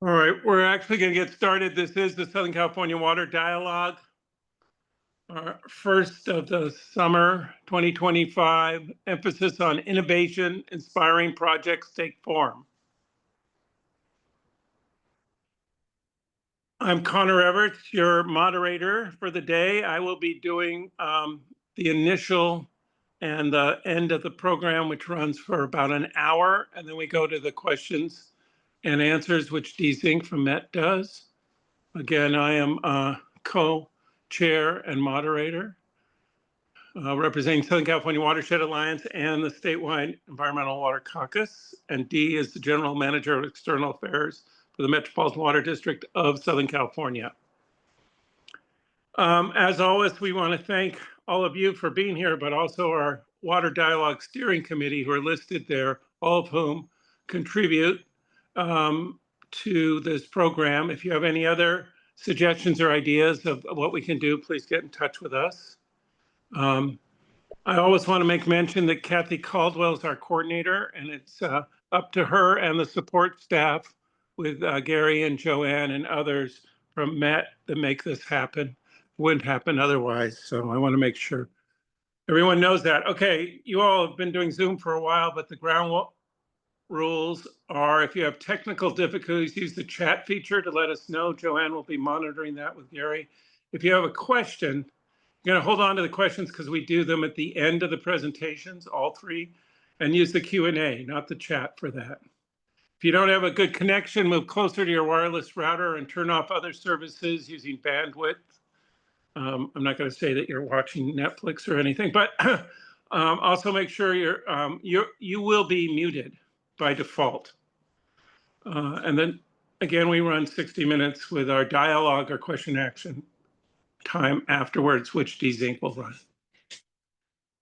All right, we're actually going to get started. This is the Southern California Water Dialogue, our first of the summer 2025, emphasis on innovation, inspiring projects take form. I'm Connor Everts, your moderator for the day. I will be doing the initial and the end of the program, which runs for about an hour, and then we go to the questions and answers, which Dee Zink from Met does. Again, I am co-chair and moderator, representing Southern California Watershed Alliance and the statewide Environmental Water Caucus. And Dee is the general manager of external affairs for the Metropolitan Water District of Southern California. As always, we want to thank all of you for being here, but also our Water Dialogue Steering Committee who are listed there, all of whom contribute to this program. If you have any other suggestions or ideas of what we can do, please get in touch with us. I always want to make mention that Kathy Caldwell is our coordinator, and it's up to her and the support staff with Gary and Joanne and others from Met to make this happen. Wouldn't happen otherwise, so I want to make sure everyone knows that. Okay, you all have been doing Zoom for a while, but the ground rules are if you have technical difficulties, use the chat feature to let us know. Joanne will be monitoring that with Gary. If you have a question, you're going to hold on to the questions because we do them at the end of the presentations, all three, and use the Q&A, not the chat for that. If you don't have a good connection, move closer to your wireless router and turn off other services using bandwidth. I'm not going to say that you're watching Netflix or anything, but also make sure you will be muted by default. And then again, we run 60 minutes with our dialogue or question action time afterwards, which Dee Zink will run.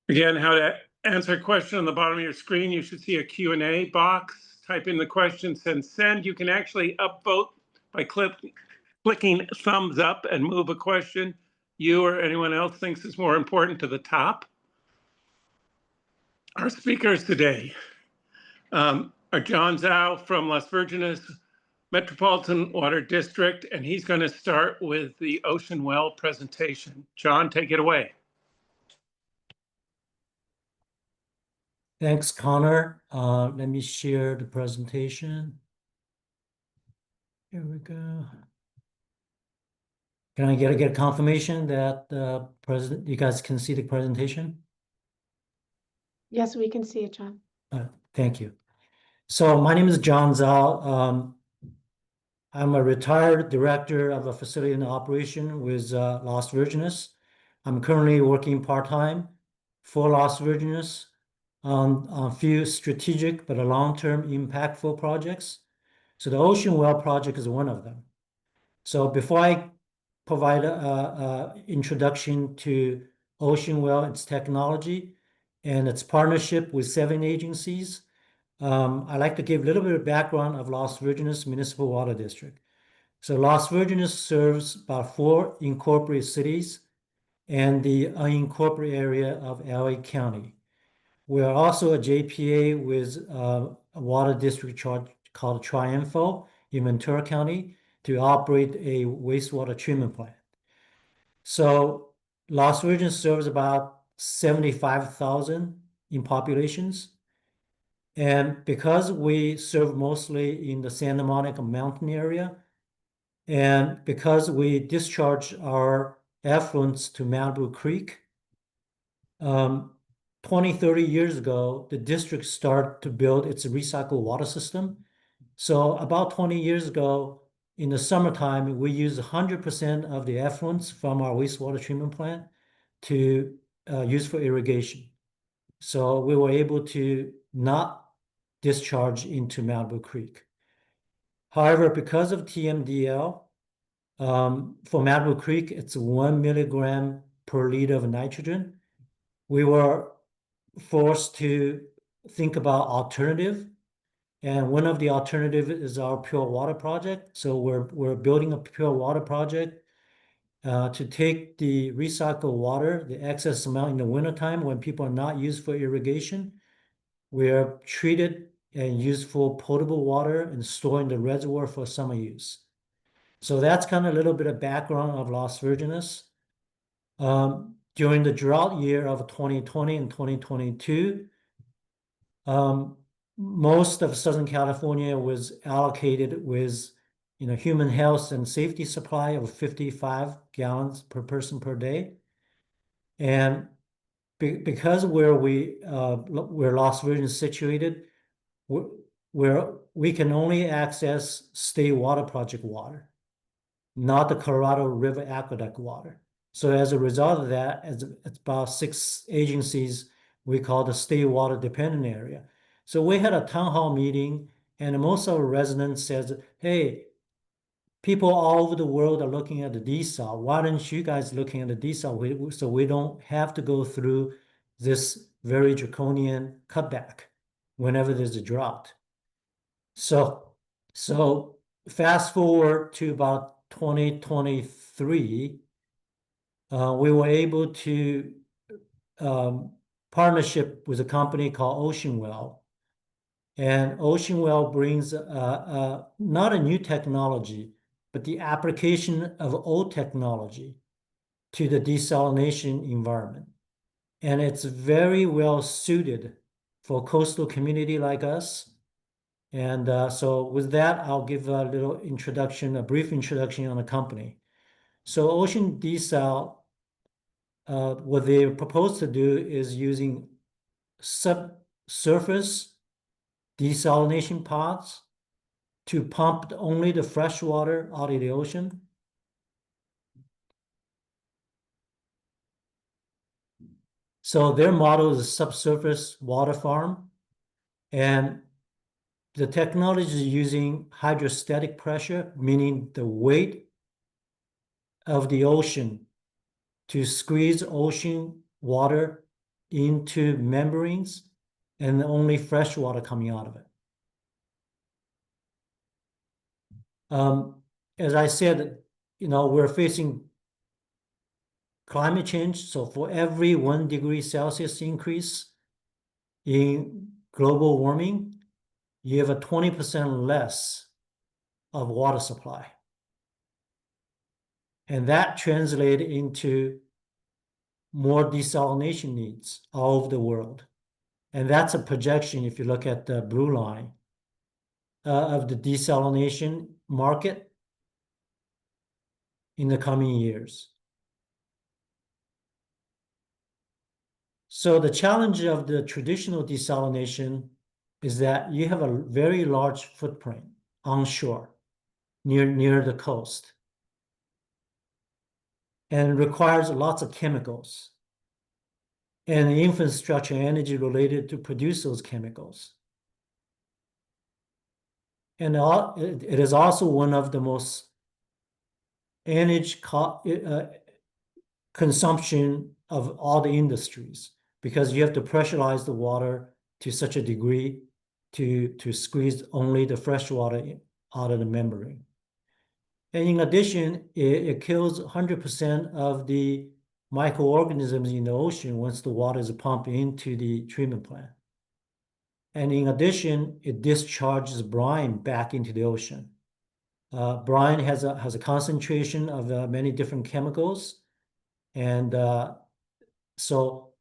Again, how to answer a question on the bottom of your screen, you should see a Q&A box. Type in the question, send. You can actually upvote by clicking thumbs up and move a question you or anyone else thinks is more important to the top. Our speakers today are John Zhao from Las Virgenes Metropolitan Water District, and he's going to start with the Ocean Well presentation. John, take it away. Thanks, Connor. Let me share the presentation. Here we go. Can I get a confirmation that you guys can see the presentation? Yes, we can see it, John. Thank you. So my name is John Zhao. I'm a retired director of a facility in operation with Las Virgenes. I'm currently working part-time for Las Virgenes on a few strategic but long-term impactful projects. So the Ocean Well project is one of them. So before I provide an introduction to Ocean Well, its technology, and its partnership with 7 agencies, I'd like to give a little bit of background of Las Virgenes Municipal Water District. So Las Virgenes serves about 4 incorporated cities and the unincorporated area of LA County. We are also a JPA with a water district called Triunfo in Ventura County to operate a wastewater treatment plant. So Las Virgenes serves about 75,000 in populations. And because we serve mostly in the Santa Monica mountain area, and because we discharge our effluents to Malibu Creek, 20-30 years ago, the district started to build its recycled water system. So about 20 years ago, in the summertime, we use 100% of the effluents from our wastewater treatment plant to use for irrigation. So we were able to not discharge into Malibu Creek. However, because of TMDL, for Malibu Creek, it's 1 milligram per liter of nitrogen. We were forced to think about alternative. And one of the alternatives is our pure water project. So we're building a pure water project to take the recycled water, the excess amount in the wintertime when people are not used for irrigation. We are treated and used for potable water and storing the reservoir for summer use. So that's kind of a little bit of background of Las Virgenes. During the drought year of 2020 and 2022, most of Southern California was allocated with, human health and safety supply of 55 gallons per person per day. And because where Las Virgenes is situated, where we can only access state water project water, not the Colorado River Aqueduct water. So as a result of that, it's about 6 agencies we call the state water dependent area. So we had a town hall meeting, and most of our residents says, hey, people all over the world are looking at the desal. Why aren't you guys looking at the desal so we don't have to go through this very draconian cutback whenever there's a drought? So fast forward to about 2023, we were able to partnership with a company called Ocean Well. And Ocean Well brings not a new technology, but the application of old technology to the desalination environment. And it's very well suited for a coastal community like us. And so with that, I'll give a little introduction, a brief introduction on the company. So Ocean Desal, what they propose to do is using subsurface desalination pods to pump only the fresh water out of the ocean. So their model is a subsurface water farm, and the technology is using hydrostatic pressure, meaning the weight of the ocean to squeeze ocean water into membranes and only fresh water coming out of it. As I said, we're facing climate change. So for every 1 degree Celsius increase in global warming, you have a 20% less of water supply. And that translates into more desalination needs all over the world. And that's a projection, if you look at the blue line, of the desalination market in the coming years. So the challenge of the traditional desalination is that you have a very large footprint onshore, near the coast, and requires lots of chemicals and infrastructure energy related to produce those chemicals. And it is also one of the most energy consumption of all the industries, because you have to pressurize the water to such a degree to squeeze only the fresh water out of the membrane. And in addition, it kills 100% of the microorganisms in the ocean once the water is pumped into the treatment plant. And in addition, it discharges brine back into the ocean. Brine has a concentration of many different chemicals. And so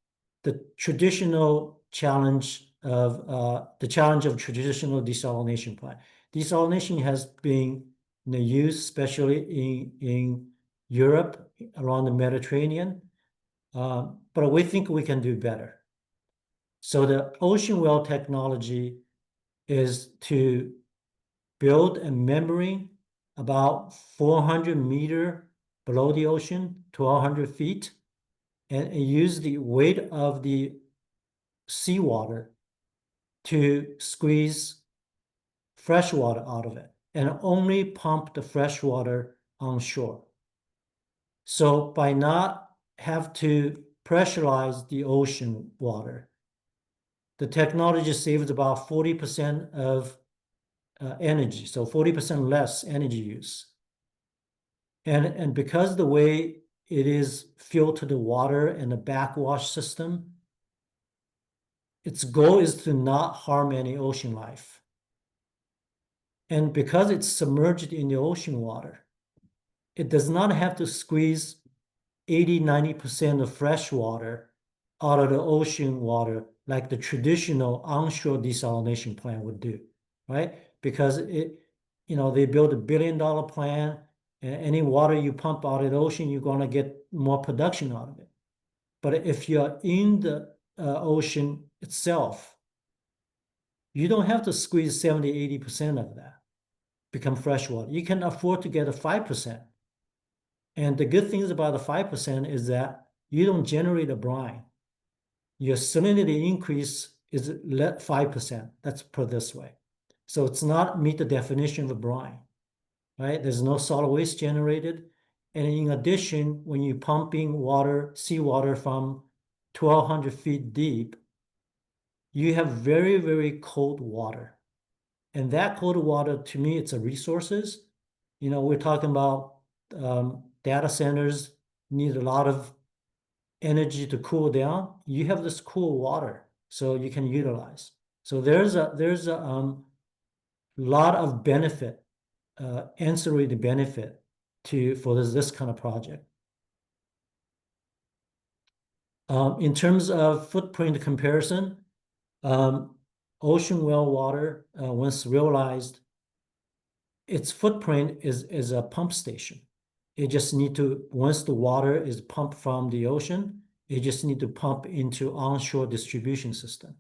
the challenge of traditional desalination plant. Desalination has been used especially in Europe, around the Mediterranean, but we think we can do better. So the Ocean Well technology is to build a membrane about 400 meters below the ocean, 1,200 feet, and use the weight of the seawater to squeeze fresh water out of it, and only pump the fresh water onshore. So by not have to pressurize the ocean water, the technology saves about 40% of energy, so 40% less energy use. And because the way it is filtered the water and the backwash system, its goal is to not harm any ocean life. And because it's submerged in the ocean water, it does not have to squeeze 80–90% of fresh water out of the ocean water like the traditional onshore desalination plant would do, right? Because they build $1 billion plant, and any water you pump out of the ocean, you're going to get more production out of it. But if you're in the ocean itself, you don't have to squeeze 70–80% of that become fresh water. You can afford to get a 5%. And the good things about the 5% is that you don't generate a brine. Your salinity increase is 5%. Let's put it this way. So it's not meet the definition of a brine, right? There's no solid waste generated. And in addition, when you're pumping water, seawater from 1,200 feet deep, you have very, very cold water. And that cold water, to me, it's a resources. We're talking about data centers need a lot of energy to cool down. You have this cool water, so you can utilize. So there's a lot of benefit, ancillary benefit for this kind of project. In terms of footprint comparison, ocean well water, once realized, its footprint is a pump station. It just need to, once the water is pumped from the ocean, it just need to pump into onshore distribution system,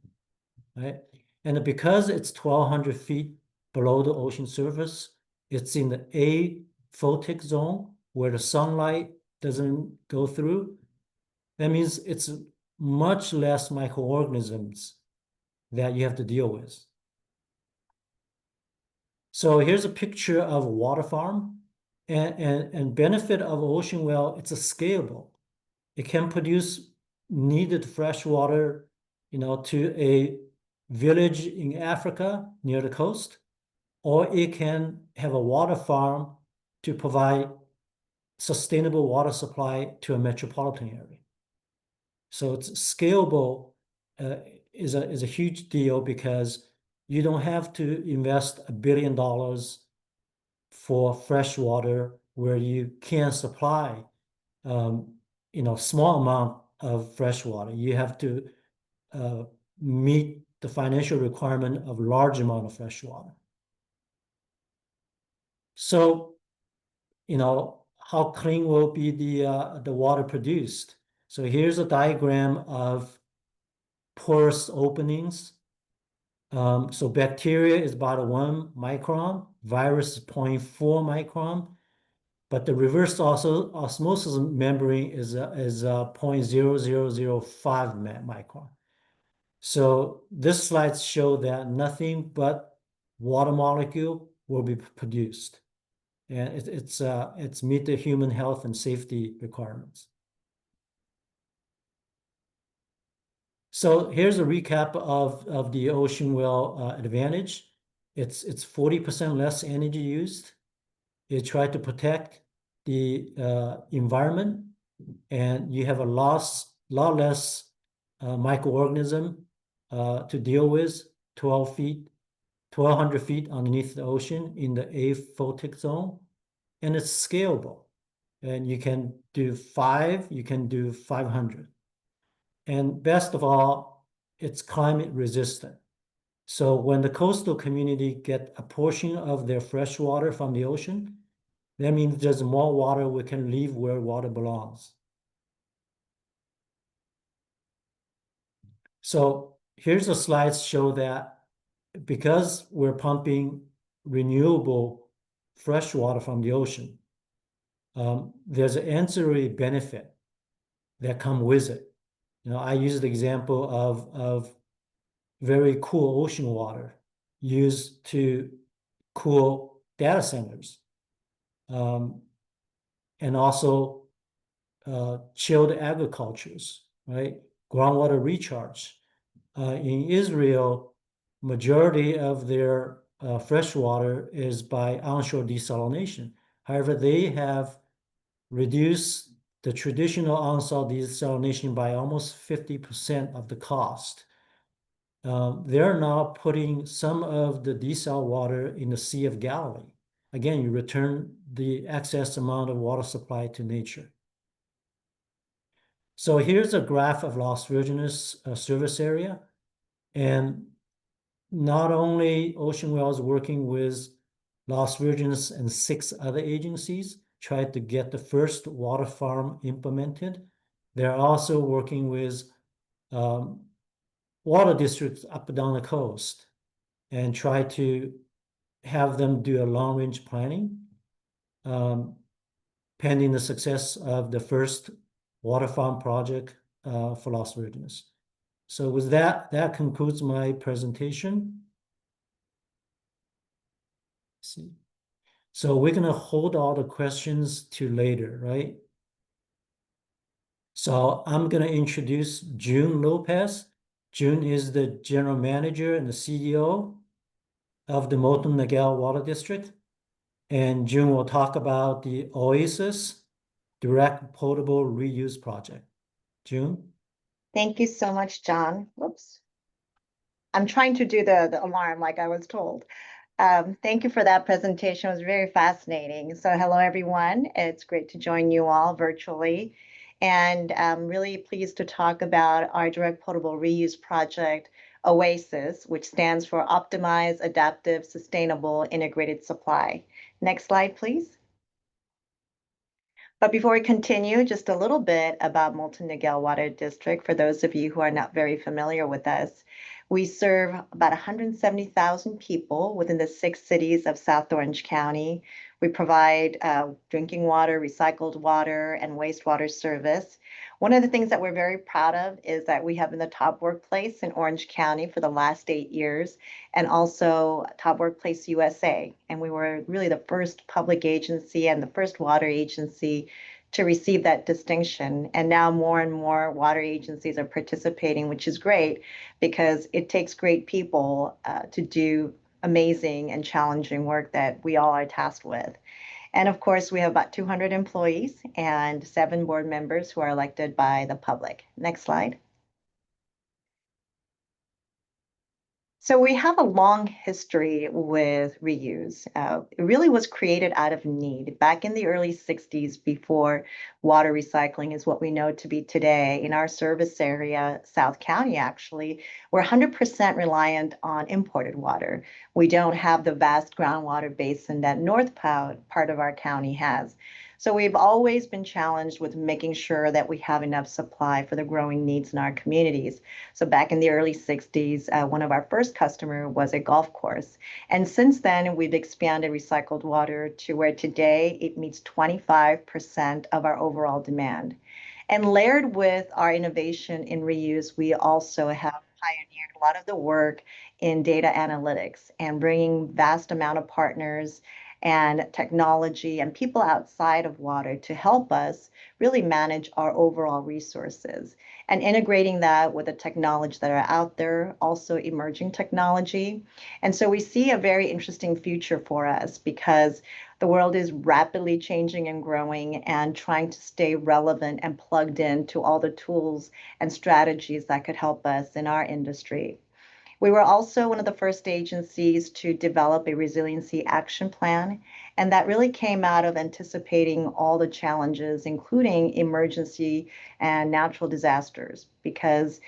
right? And because it's 1,200 feet below the ocean surface, it's in the aphotic zone where the sunlight doesn't go through. That means it's much less microorganisms that you have to deal with. So here's a picture of a water farm. And benefit of ocean well, it's a scalable. It can produce needed fresh water, to a village in Africa near the coast, or it can have a water farm to provide sustainable water supply to a metropolitan area. So it's scalable is a huge deal because you don't have to invest $1 billion for fresh water where you can supply, small amount of fresh water. You have to meet the financial requirement of large amount of fresh water. So, how clean will be the water produced? So here's a diagram of porous openings. So bacteria is about 1 micron, virus is 0.4 micron, but the reverse osmosis membrane is 0.0005 micron. So this slide show that nothing but water molecule will be produced, and it's meet the human health and safety requirements. So here's a recap of the ocean well advantage. It's 40% less energy used. It tried to protect the environment, and you have a lot less microorganism to deal with. 1,200 feet underneath the ocean in the aphotic zone, and it's scalable. And you can do 5, you can do 500. And best of all, it's climate resistant. So when the coastal community get a portion of their fresh water from the ocean, that means there's more water we can leave where water belongs. So here's a slide show that because we're pumping renewable fresh water from the ocean, there's an ancillary benefit that come with it. I use the example of very cool ocean water used to cool data centers, and also chilled agricultures, right? Groundwater recharge. In Israel, majority of their fresh water is by onshore desalination. However, they have reduced the traditional onshore desalination by almost 50% of the cost. they're now putting some of the desal water in the Sea of Galilee. Again, you return the excess amount of water supply to nature. So here's a graph of Las Virgenes service area. And not only Ocean Wells working with Las Virgenes and 6 other agencies tried to get the first water farm implemented, they're also working with water districts up and down the coast and try to have them do a long-range planning, pending the success of the first water farm project for Las Virgenes. So with that, that concludes my presentation. Let's see. So we're gonna hold all the questions to later, right? So I'm gonna introduce June Lopez. June is the general manager and the CEO of the Moulton Niguel Water District. And June will talk about the Oasis Direct Potable Reuse Project. June? Thank you so much, John. Whoops. I'm trying to do the alarm like I was told. Thank you for that presentation. It was very fascinating. So hello, everyone. It's great to join you all virtually. And I'm really pleased to talk about our direct potable reuse project, OASIS, which stands for Optimized, Adaptive, Sustainable, Integrated Supply. Next slide, please. But before we continue, just a little bit about Moulton Niguel Water District for those of you who are not very familiar with us. We serve about 170,000 people within the 6 cities of South Orange County. We provide drinking water, recycled water, and wastewater service. One of the things that we're very proud of is that we have been the top workplace in Orange County for the last 8 years, and also Top Workplace USA. And we were really the first public agency and the first water agency to receive that distinction. And now more and more water agencies are participating, which is great because it takes great people to do amazing and challenging work that we all are tasked with. And of course, we have about 200 employees and 7 board members who are elected by the public. Next slide. So we have a long history with reuse. It really was created out of need back in the early 60s before water recycling is what we know to be today. In our service area, South County, actually, we're 100% reliant on imported water. We don't have the vast groundwater basin that north part of our county has. So we've always been challenged with making sure that we have enough supply for the growing needs in our communities. So back in the early 60s, one of our first customers was a golf course. And since then, we've expanded recycled water to where today it meets 25% of our overall demand. And layered with our innovation in reuse, we also have pioneered a lot of the work in data analytics and bringing vast amount of partners and technology and people outside of water to help us really manage our overall resources and integrating that with the technology that are out there, also emerging technology. And so we see a very interesting future for us because the world is rapidly changing and growing and trying to stay relevant and plugged in to all the tools and strategies that could help us in our industry. We were also one of the first agencies to develop a resiliency action plan, and that really came out of anticipating all the challenges, including emergency and natural disasters, because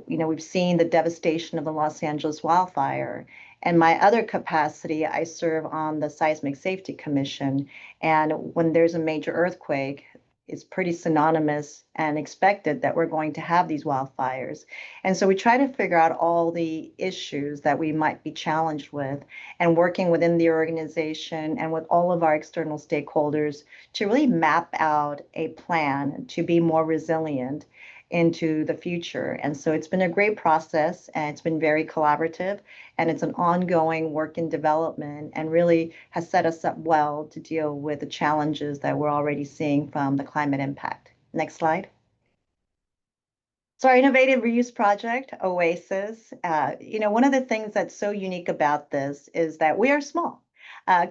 we've seen the devastation of the Los Angeles wildfire. And my other capacity, I serve on the Seismic Safety Commission, and when there's a major earthquake, it's pretty synonymous and expected that we're going to have these wildfires. And so we try to figure out all the issues that we might be challenged with and working within the organization and with all of our external stakeholders to really map out a plan to be more resilient into the future. And so it's been a great process and it's been very collaborative and it's an ongoing work in development and really has set us up well to deal with the challenges that we're already seeing from the climate impact. Next slide. So our innovative reuse project, OASIS, one of the things that's so unique about this is that we are small.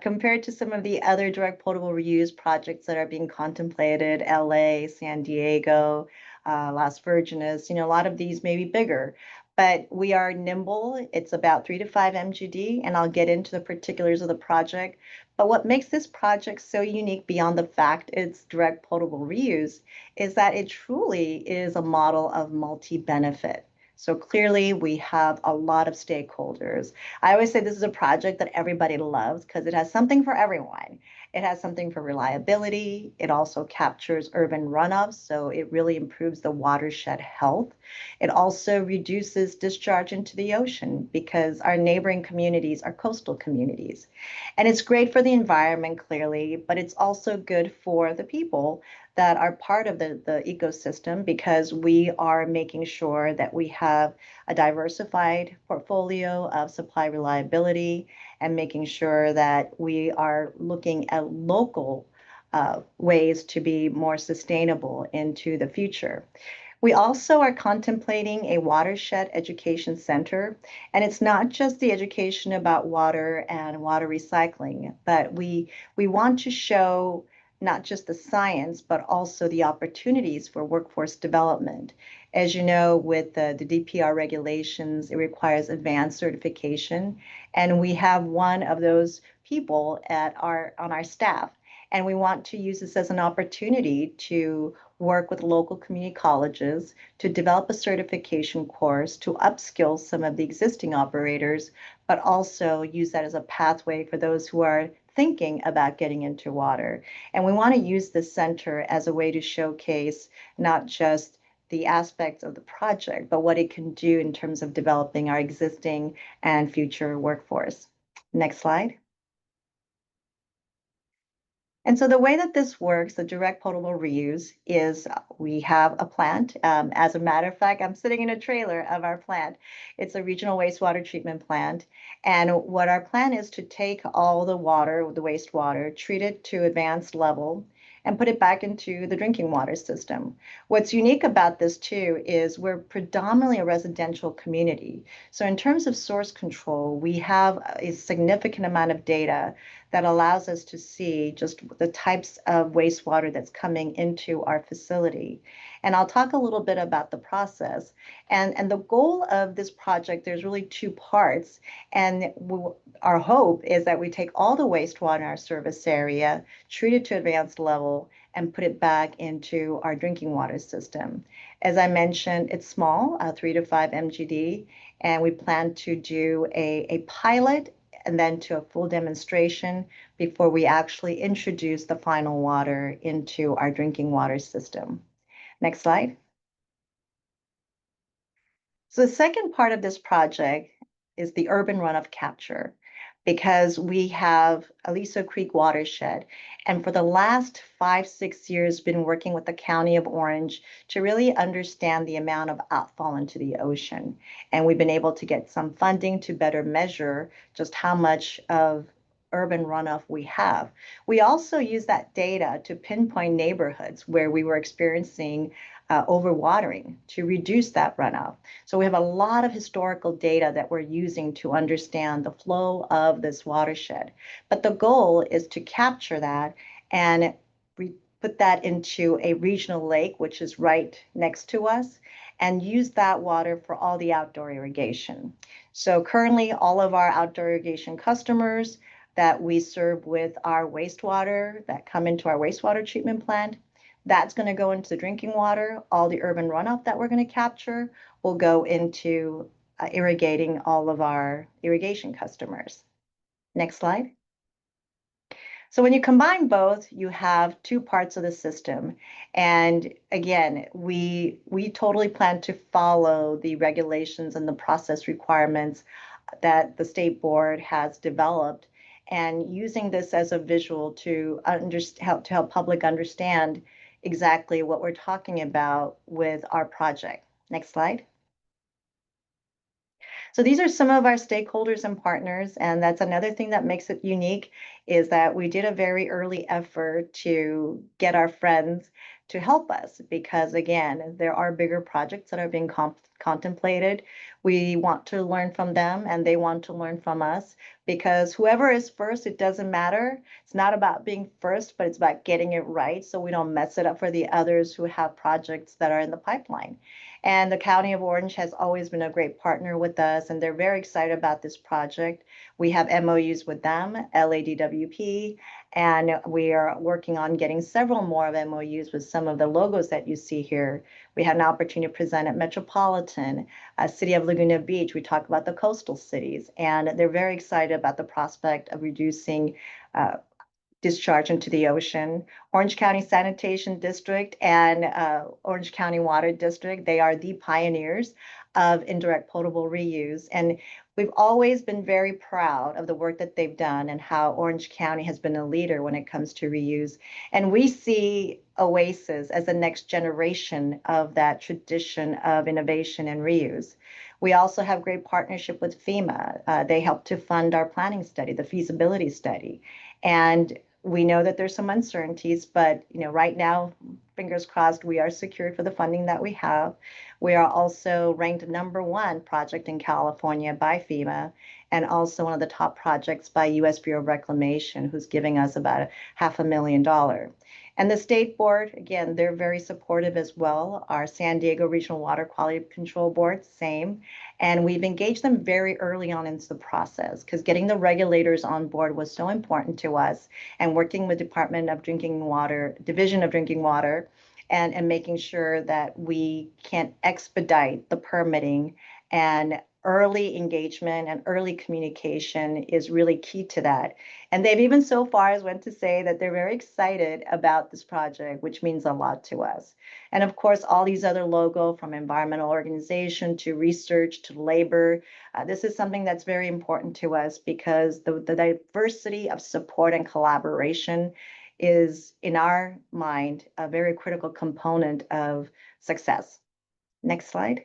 Compared to some of the other direct potable reuse projects that are being contemplated, LA, San Diego, Las Virgenes, a lot of these may be bigger. but we are nimble. It's about 3 to 5 MGD, and I'll get into the particulars of the project. But what makes this project so unique beyond the fact it's direct potable reuse is that it truly is a model of multi-benefit. So clearly we have a lot of stakeholders. I always say this is a project that everybody loves because it has something for everyone. It has something for reliability. It also captures urban runoff, so it really improves the watershed health. It also reduces discharge into the ocean because our neighboring communities are coastal communities. And it's great for the environment, clearly, but it's also good for the people that are part of the ecosystem because we are making sure that we have a diversified portfolio of supply reliability and making sure that we are looking at local ways to be more sustainable into the future. We also are contemplating a watershed education center, and it's not just the education about water and water recycling, but we want to show not just the science, but also the opportunities for workforce development. As you know, with the DPR regulations, it requires advanced certification, and we have one of those people on our staff. And we want to use this as an opportunity to work with local community colleges to develop a certification course to upskill some of the existing operators, but also use that as a pathway for those who are thinking about getting into water. And we want to use this center as a way to showcase not just the aspects of the project, but what it can do in terms of developing our existing and future workforce. Next slide. And so the way that this works, the direct potable reuse, is we have a plant. As a matter of fact, I'm sitting in a trailer of our plant. It's a regional wastewater treatment plant. And what our plan is to take all the water, the wastewater, treat it to advanced level, and put it back into the drinking water system. What's unique about this too is we're predominantly a residential community. So in terms of source control, we have a significant amount of data that allows us to see just the types of wastewater that's coming into our facility. And I'll talk a little bit about the process. And the goal of this project, there's really two parts. And our hope is that we take all the wastewater in our service area, treat it to advanced level, and put it back into our drinking water system. As I mentioned, it's small, 3 to 5 MGD, and we plan to do a pilot and then to a full demonstration before we actually introduce the final water into our drinking water system. Next slide. So the second part of this project is the urban runoff capture, because we have Aliso Creek watershed. And for the last 5-6 years, been working with the County of Orange to really understand the amount of outfall into the ocean. And we've been able to get some funding to better measure just how much of urban runoff we have. We also use that data to pinpoint neighborhoods where we were experiencing overwatering to reduce that runoff. So we have a lot of historical data that we're using to understand the flow of this watershed. But the goal is to capture that and put that into a regional lake, which is right next to us, and use that water for all the outdoor irrigation. So currently, all of our outdoor irrigation customers that we serve with our wastewater that come into our wastewater treatment plant, that's going to go into the drinking water. All the urban runoff that we're going to capture will go into irrigating all of our irrigation customers. Next slide. So when you combine both, you have two parts of the system. And again, we totally plan to follow the regulations and the process requirements that the state board has developed, and using this as a visual to help public understand exactly what we're talking about with our project. Next slide. So these are some of our stakeholders and partners, and that's another thing that makes it unique is that we did a very early effort to get our friends to help us, because again, there are bigger projects that are being contemplated. We want to learn from them and they want to learn from us, because whoever is first, it doesn't matter. It's not about being first, but it's about getting it right so we don't mess it up for the others who have projects that are in the pipeline. And the County of Orange has always been a great partner with us, and they're very excited about this project. We have MOUs with them, LADWP, and we are working on getting several more of MOUs with some of the logos that you see here. We had an opportunity to present at Metropolitan, City of Laguna Beach. We talk about the coastal cities, and they're very excited about the prospect of reducing discharge into the ocean. Orange County Sanitation District and Orange County Water District, they are the pioneers of indirect potable reuse. And we've always been very proud of the work that they've done and how Orange County has been a leader when it comes to reuse. And we see Oasis as the next generation of that tradition of innovation and reuse. We also have great partnership with FEMA. They help to fund our planning study, the feasibility study. And we know that there's some uncertainties, but right now, fingers crossed, we are secured for the funding that we have. We are also ranked #1 project in California by FEMA, and also one of the top projects by U.S. Bureau of Reclamation, who's giving us about $500,000. And the state board, again, they're very supportive as well. Our San Diego Regional Water Quality Control Board, same. And we've engaged them very early on into the process, because getting the regulators on board was so important to us, and working with Department of Drinking Water, Division of Drinking Water, and making sure that we can expedite the permitting, and early engagement and early communication is really key to that. And they've even so far as went to say that they're very excited about this project, which means a lot to us. And of course, all these other logos, from environmental organization to research to labor, this is something that's very important to us, because the diversity of support and collaboration is, in our mind, a very critical component of success. Next slide.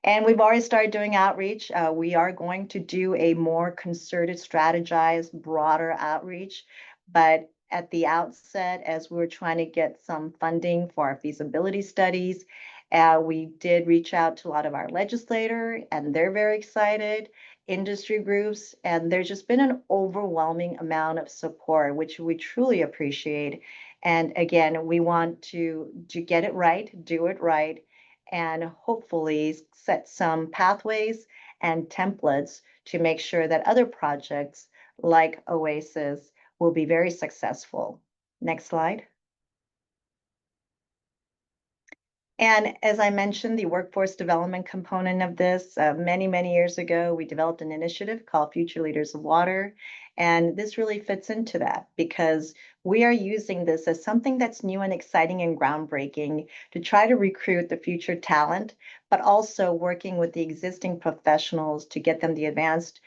And we've already started doing outreach. We are going to do a more concerted, strategized, broader outreach. But at the outset, as we were trying to get some funding for our feasibility studies, we did reach out to a lot of our legislators, and they're very excited, industry groups, and there's just been an overwhelming amount of support, which we truly appreciate. And again, we want to get it right, do it right, and hopefully set some pathways and templates to make sure that other projects like Oasis will be very successful. Next slide. And as I mentioned, the workforce development component of this, many, many years ago, we developed an initiative called Future Leaders of Water. And this really fits into that, because we are using this as something that's new and exciting and groundbreaking to try to recruit the future talent, but also working with the existing professionals to get them the advanced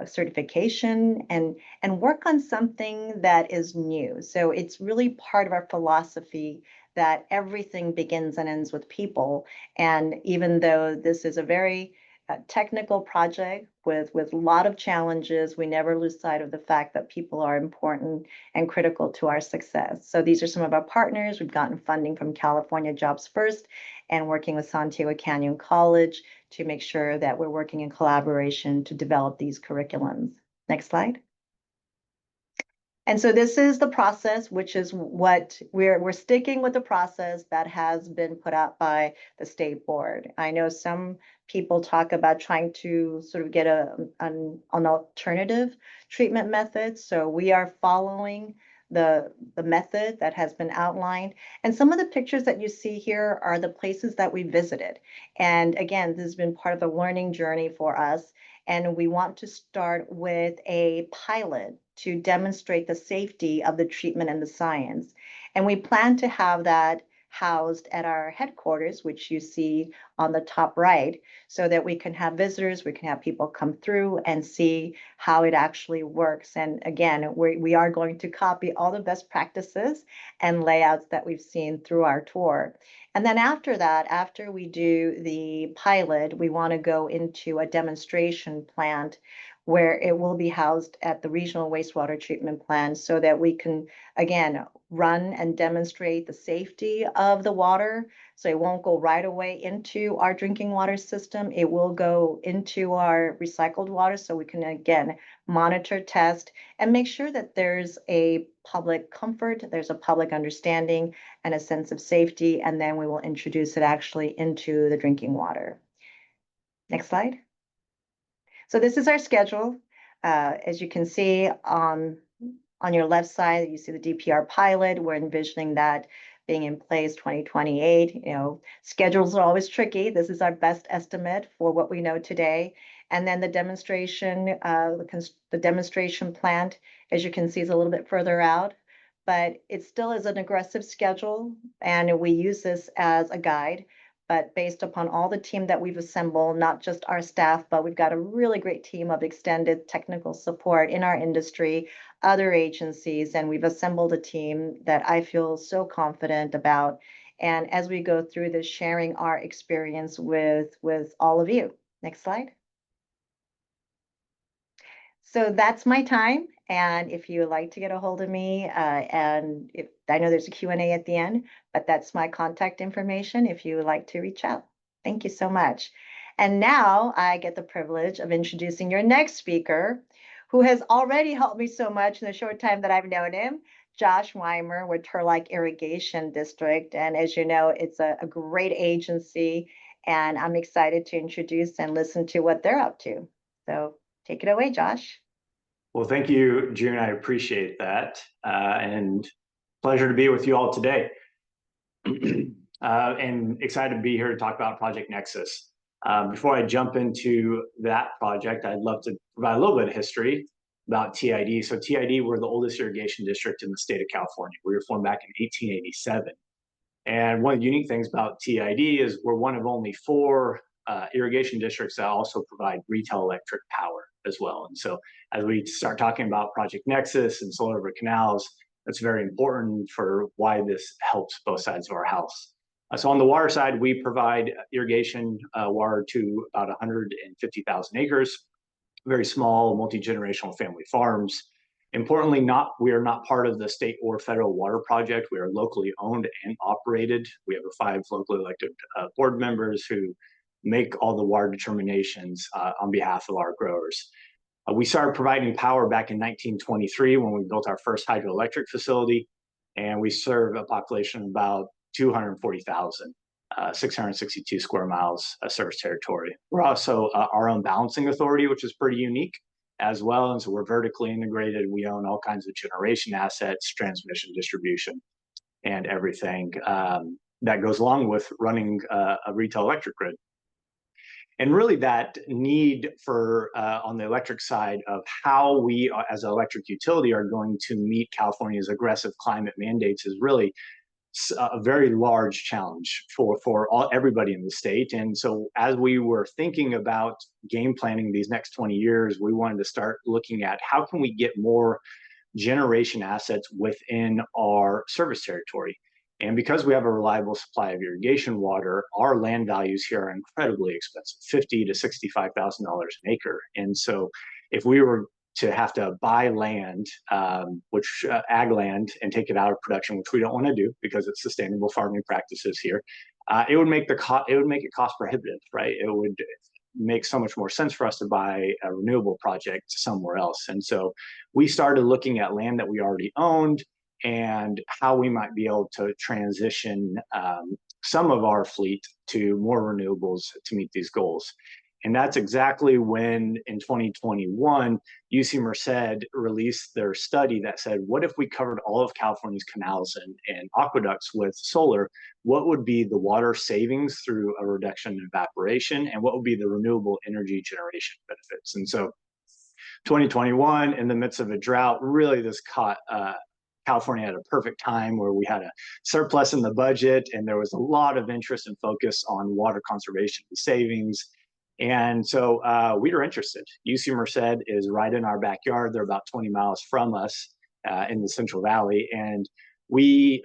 certification and work on something that is new. So it's really part of our philosophy that everything begins and ends with people. And even though this is a very technical project with a lot of challenges, we never lose sight of the fact that people are important and critical to our success. So these are some of our partners. We've gotten funding from California Jobs First and working with Santiago Canyon College to make sure that we're working in collaboration to develop these curriculums. Next slide. And so this is the process, which is what we're sticking with, the process that has been put out by the state board. I know some people talk about trying to sort of get an alternative treatment method. So we are following the method that has been outlined. And some of the pictures that you see here are the places that we visited. And again, this has been part of the learning journey for us. And we want to start with a pilot to demonstrate the safety of the treatment and the science. And we plan to have that housed at our headquarters, which you see on the top right, so that we can have visitors, we can have people come through and see how it actually works. And again, we are going to copy all the best practices and layouts that we've seen through our tour. And then after that, after we do the pilot, we want to go into a demonstration plant where it will be housed at the regional wastewater treatment plant so that we can, again, run and demonstrate the safety of the water. So it won't go right away into our drinking water system. It will go into our recycled water so we can, again, monitor, test, and make sure that there's a public comfort, there's a public understanding and a sense of safety, and then we will introduce it actually into the drinking water. Next slide. So this is our schedule. As you can see on your left side, you see the DPR pilot. We're envisioning that being in place 2028. You know, schedules are always tricky. This is our best estimate for what we know today. And then the demonstration, the demonstration plant, as you can see, is a little bit further out, but it still is an aggressive schedule, and we use this as a guide. But based upon all the team that we've assembled, not just our staff, but we've got a really great team of extended technical support in our industry, other agencies, and we've assembled a team that I feel so confident about. And as we go through this, sharing our experience with all of you. Next slide. So that's my time. And if you would like to get a hold of me, and if I know there's a Q&A at the end, but that's my contact information if you would like to reach out. Thank you so much. And now I get the privilege of introducing your next speaker, who has already helped me so much in the short time that I've known him, Josh Weimer with Turlock Irrigation District. And as you know, it's a great agency, and I'm excited to introduce and listen to what they're up to. So take it away, Josh. Well, thank you, June. I appreciate that, and pleasure to be with you all today. And excited to be here to talk about Project Nexus. Before I jump into that project, I'd love to provide a little bit of history about TID. So TID, we're the oldest irrigation district in the state of California. We were formed back in 1887. And one of the unique things about TID is we're one of only 4 irrigation districts that also provide retail electric power as well. And so as we start talking about Project Nexus and solar over canals, that's very important for why this helps both sides of our house. So on the water side, we provide irrigation water to about 150,000 acres, very small multi-generational family farms. Importantly, we are not part of the state or federal water project. We are locally owned and operated. We have 5 locally elected board members who make all the water determinations on behalf of our growers. We started providing power back in 1923 when we built our first hydroelectric facility, and we serve a population of about 240,000, 662 square miles of service territory. We're also our own balancing authority, which is pretty unique as well. And so we're vertically integrated. We own all kinds of generation assets, transmission, distribution, and everything that goes along with running a retail electric grid. And really that need for, on the electric side, of how we as an electric utility are going to meet California's aggressive climate mandates is really a very large challenge for everybody in the state. And so as we were thinking about game planning these next 20 years, we wanted to start looking at how can we get more generation assets within our service territory. And because we have a reliable supply of irrigation water, our land values here are incredibly expensive, $50,000 to $65,000 an acre. And so if we were to have to buy land, ag land, and take it out of production, which we don't want to do because it's sustainable farming practices here, it would make it cost prohibitive, right? It would make so much more sense for us to buy a renewable project somewhere else. And so we started looking at land that we already owned and how we might be able to transition some of our fleet to more renewables to meet these goals. And that's exactly when, in 2021, UC Merced released their study that said, what if we covered all of California's canals and aqueducts with solar? What would be the water savings through a reduction in evaporation? And what would be the renewable energy generation benefits? And so 2021, in the midst of a drought, really this caught California at a perfect time where we had a surplus in the budget and there was a lot of interest and focus on water conservation and savings. And so we were interested. UC Merced is right in our backyard. They're about 20 miles from us in the Central Valley. And we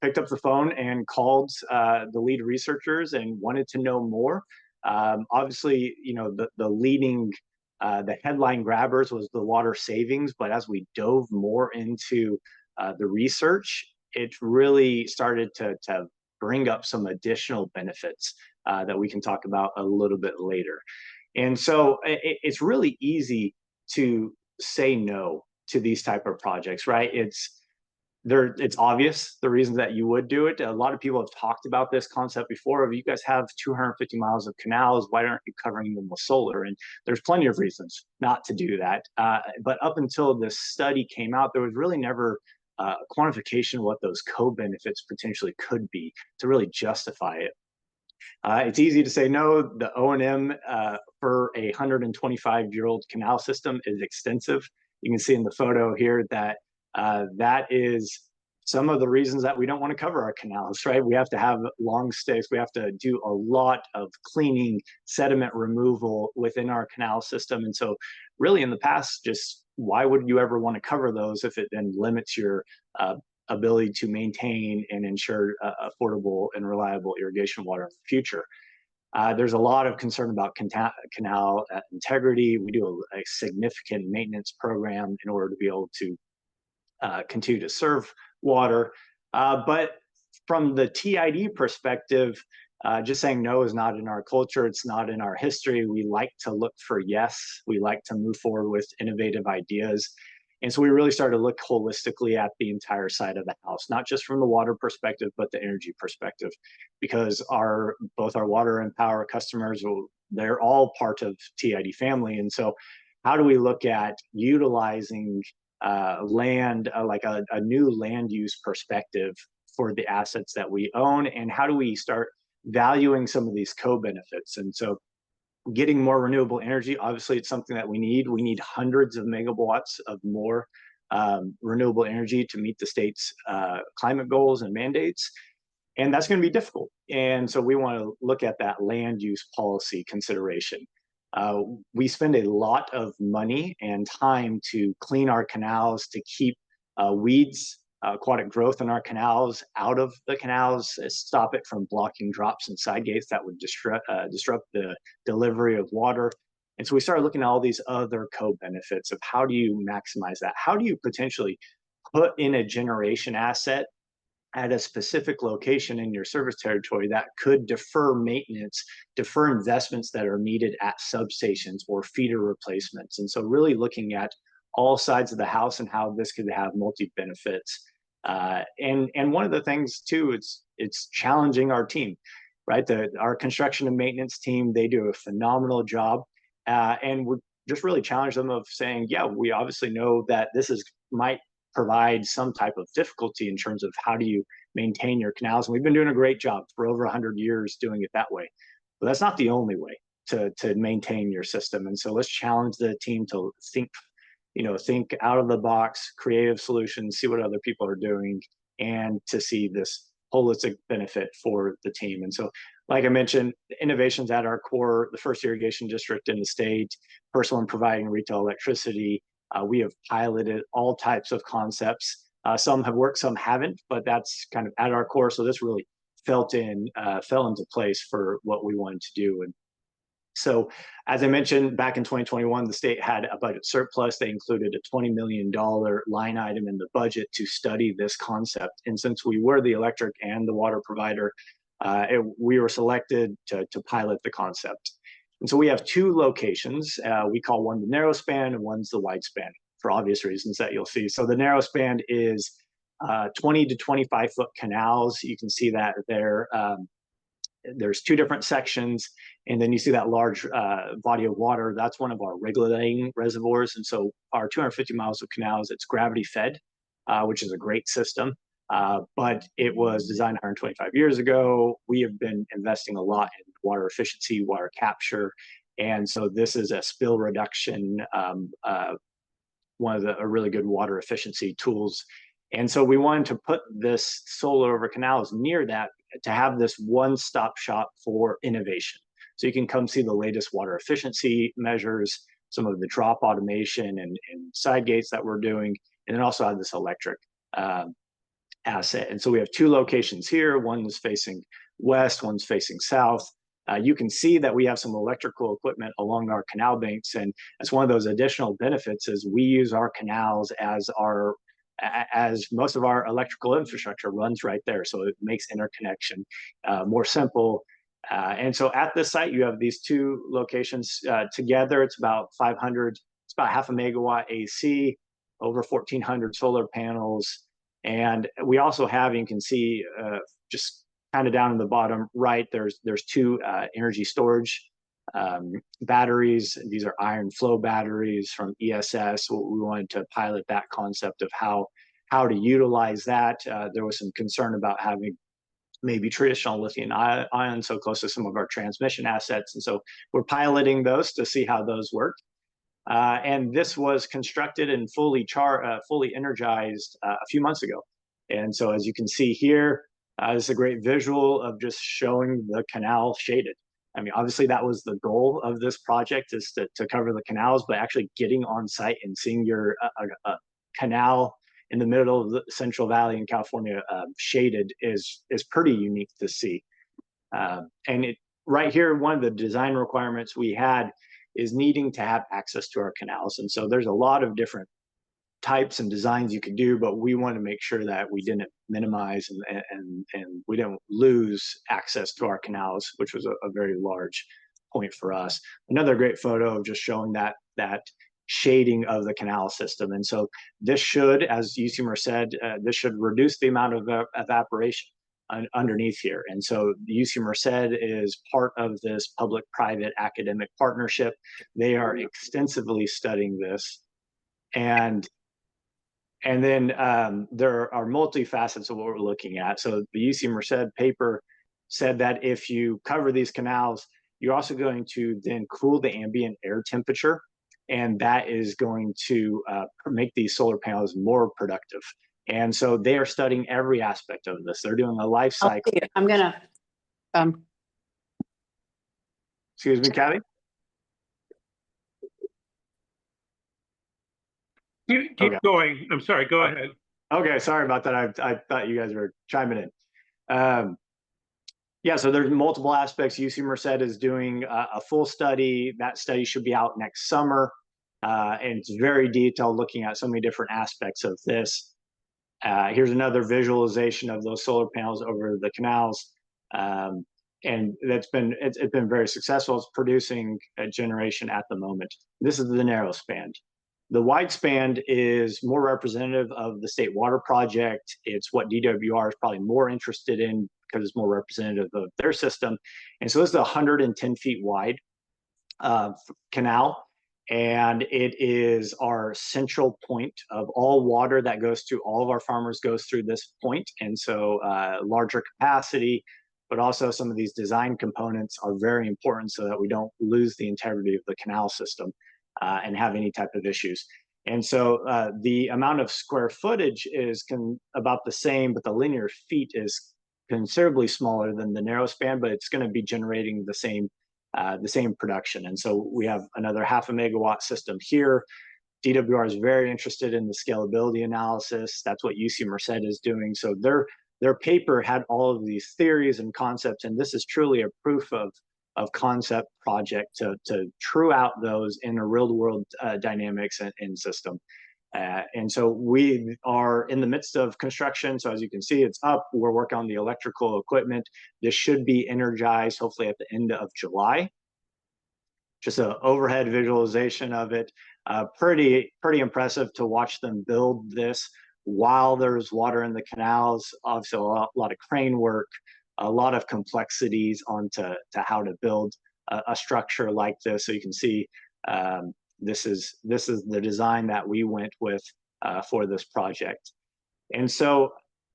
picked up the phone and called the lead researchers and wanted to know more. Obviously, you know, the leading The headline grabbers was the water savings, but as we dove more into the research, it really started to bring up some additional benefits that we can talk about a little bit later. And so it's really easy to say no to these type of projects, right? It's obvious the reasons that you would do it. A lot of people have talked about this concept before. If you guys have 250 miles of canals, why aren't you covering them with solar? And there's plenty of reasons not to do that. But up until this study came out, there was really never a quantification of what those co-benefits potentially could be to really justify it. It's easy to say no. The O&M for a 125-year-old canal system is extensive. You can see in the photo here that that is some of the reasons that we don't want to cover our canals, right? We have to have long stays. We have to do a lot of cleaning, sediment removal within our canal system. And so really in the past, just why would you ever want to cover those if it then limits your ability to maintain and ensure affordable and reliable irrigation water in the future? There's a lot of concern about canal integrity. We do a significant maintenance program in order to be able to continue to serve water. But from the TID perspective, just saying no is not in our culture. It's not in our history. We like to look for yes. We like to move forward with innovative ideas. And so we really started to look holistically at the entire side of the house, not just from the water perspective, but the energy perspective, because both our water and power customers, they're all part of TID family. And so how do we look at utilizing land, like a new land use perspective for the assets that we own, and how do we start valuing some of these co-benefits? And so getting more renewable energy, obviously it's something that we need. We need hundreds of megawatts of more renewable energy to meet the state's climate goals and mandates. And that's going to be difficult. And so we want to look at that land use policy consideration. We spend a lot of money and time to clean our canals, to keep weeds, aquatic growth in our canals out of the canals, stop it from blocking drops and side gates that would disrupt the delivery of water. And so we started looking at all these other co-benefits of how do you maximize that? How do you potentially put in a generation asset at a specific location in your service territory that could defer maintenance, defer investments that are needed at substations or feeder replacements? And so really looking at all sides of the house and how this could have multi-benefits. And one of the things too, it's challenging our team, right? Our construction and maintenance team, they do a phenomenal job. And we just really challenge them of saying, yeah, we obviously know that this might provide some type of difficulty in terms of how do you maintain your canals. And we've been doing a great job for over 100 years doing it that way. But that's not the only way to maintain your system. And so let's challenge the team to think out of the box, creative solutions, see what other people are doing, and to see this holistic benefit for the team. And so, like I mentioned, innovations at our core, the first irrigation district in the state, first one providing retail electricity. We have piloted all types of concepts. Some have worked, some haven't, but that's kind of at our core. So this really fell into place for what we wanted to do. And so, as I mentioned, back in 2021, the state had a budget surplus. They included a $20 million line item in the budget to study this concept. And since we were the electric and the water provider, we were selected to pilot the concept. And so we have two locations. We call one the narrow span and one's the wide span, for obvious reasons that you'll see. So the narrow span is 20 to 25 foot canals. You can see that there. There's two different sections, and then you see that large body of water. That's one of our regulating reservoirs. And so our 250 miles of canals, it's gravity fed, which is a great system. But it was designed 125 years ago. We have been investing a lot in water efficiency, water capture. And so this is a spill reduction, one of the really good water efficiency tools. And so we wanted to put this solar over canals near that to have this one-stop shop for innovation. So you can come see the latest water efficiency measures, some of the drop automation and side gates that we're doing, and then also have this electric asset. And so we have two locations here. One is facing west, one's facing south. You can see that we have some electrical equipment along our canal banks, and that's one of those additional benefits is we use our canals as most of our electrical infrastructure runs right there, so it makes interconnection more simple. And so at this site, you have these two locations together. It's about 500, it's about half a megawatt AC, over 1,400 solar panels. And we also have, you can see just kind of down in the bottom right, there's two energy storage batteries. These are iron flow batteries from ESS. We wanted to pilot that concept of how to utilize that. There was some concern about having maybe traditional lithium ion so close to some of our transmission assets. And so we're piloting those to see how those work. And this was constructed and fully energized a few months ago. And so as you can see here, this is a great visual of just showing the canal shaded. I mean, obviously that was the goal of this project, is to cover the canals, but actually getting on site and seeing your canal in the middle of the Central Valley in California shaded is pretty unique to see. And right here, one of the design requirements we had is needing to have access to our canals. And so there's a lot of different types and designs you could do, but we want to make sure that we didn't minimize and we didn't lose access to our canals, which was a very large point for us. Another great photo of just showing that shading of the canal system. And so this should, as UC Merced, this should reduce the amount of evaporation underneath here. And so the UC Merced is part of this public-private academic partnership. They are extensively studying this. And then there are multi-facets of what we're looking at. So the UC Merced paper said that if you cover these canals, you're also going to then cool the ambient air temperature, and that is going to make these solar panels more productive. And so they are studying every aspect of this. They're doing a life cycle. I'm gonna, Excuse me, Kathy? Keep Okay. going. I'm sorry, go ahead. Okay, sorry about that. I thought you guys were chiming in. Yeah, so there's multiple aspects. UC Merced is doing a full study. That study should be out next summer. And it's very detailed, looking at so many different aspects of this. Here's another visualization of those solar panels over the canals. And it's been very successful. It's producing a generation at the moment. This is the narrow span. The wide span is more representative of the State Water Project. It's what DWR is probably more interested in because it's more representative of their system. And so this is a 110 feet wide canal. And it is our central point of all water that goes to all of our farmers goes through this point. And so larger capacity, but also some of these design components are very important so that we don't lose the integrity of the canal system and have any type of issues. And so the amount of square footage is about the same, but the linear feet is considerably smaller than the narrow span, but it's going to be generating the same production. And so we have another half a megawatt system here. DWR is very interested in the scalability analysis. That's what UC Merced is doing. So their paper had all of these theories and concepts, and this is truly a proof of concept project to true out those in a real world dynamics and system. And so we are in the midst of construction. So as you can see, it's up. We're working on the electrical equipment. This should be energized hopefully at the end of July. Just an overhead visualization of it. Pretty impressive to watch them build this while there's water in the canals. Obviously, a lot of crane work, a lot of complexities onto how to build a structure like this. So you can see this is the design that we went with for this project. And so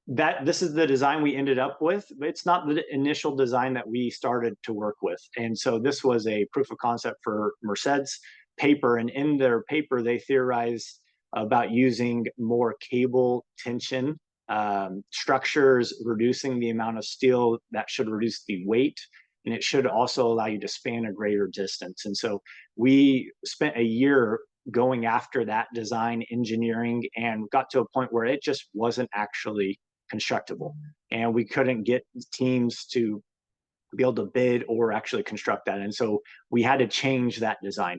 this is the design we ended up with, but it's not the initial design that we started to work with. And so this was a proof of concept for Merced's paper. And in their paper, they theorized about using more cable tension structures, reducing the amount of steel. That should reduce the weight, and it should also allow you to span a greater distance. And so we spent a year going after that design engineering and got to a point where it just wasn't actually constructible. And we couldn't get teams to be able to bid or actually construct that. And so we had to change that design.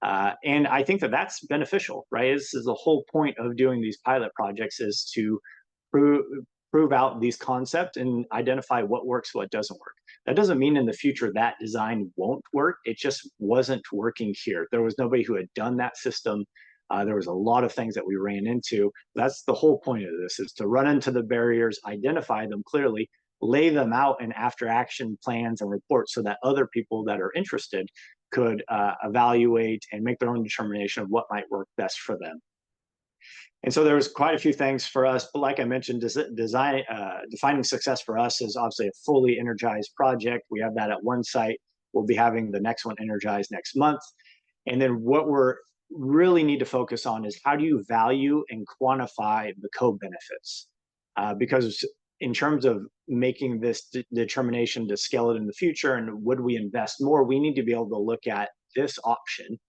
And I think that that's beneficial, right? This is the whole point of doing these pilot projects, is to prove out these concepts and identify what works, what doesn't work. That doesn't mean in the future that design won't work. It just wasn't working here. There was nobody who had done that system. There was a lot of things that we ran into. That's the whole point of this, is to run into the barriers, identify them clearly, lay them out in after action plans and reports so that other people that are interested could evaluate and make their own determination of what might work best for them. And so there was quite a few things for us, but like I mentioned, defining success for us is obviously a fully energized project. We have that at one site. We'll be having the next one energized next month. And then what we're really need to focus on is how do you value and quantify the co-benefits? Because in terms of making this determination to scale it in the future and would we invest more, we need to be able to look at this option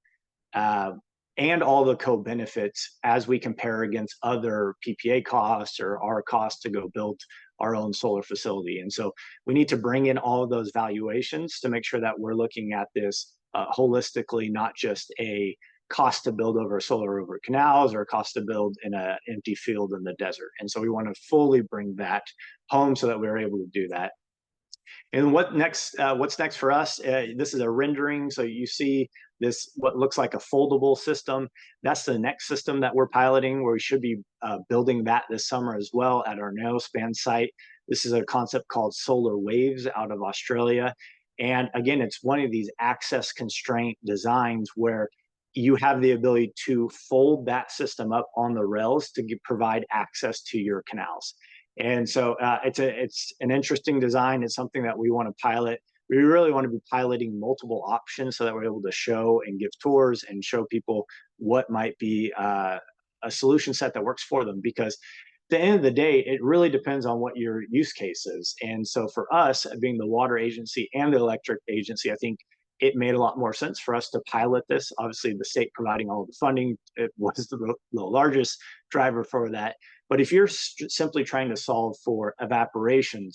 and all the co-benefits as we compare against other PPA costs or our costs to go build our own solar facility. And so we need to bring in all of those valuations to make sure that we're looking at this holistically, not just a cost to build over solar over canals or a cost to build in an empty field in the desert. And so we want to fully bring that home so that we're able to do that. And what's next for us? This is a rendering. So you see this, what looks like a foldable system. That's the next system that we're piloting, where we should be building that this summer as well at our Narrowspan site. This is a concept called Solar Waves out of Australia. And again, it's one of these access constraint designs where you have the ability to fold that system up on the rails to provide access to your canals. And so it's an interesting design. It's something that we want to pilot. We really want to be piloting multiple options so that we're able to show and give tours and show people what might be a solution set that works for them. Because at the end of the day, it really depends on what your use case is. And so for us, being the water agency and the electric agency, I think it made a lot more sense for us to pilot this. Obviously, the state providing all the funding, it was the largest driver for that. But if you're simply trying to solve for evaporation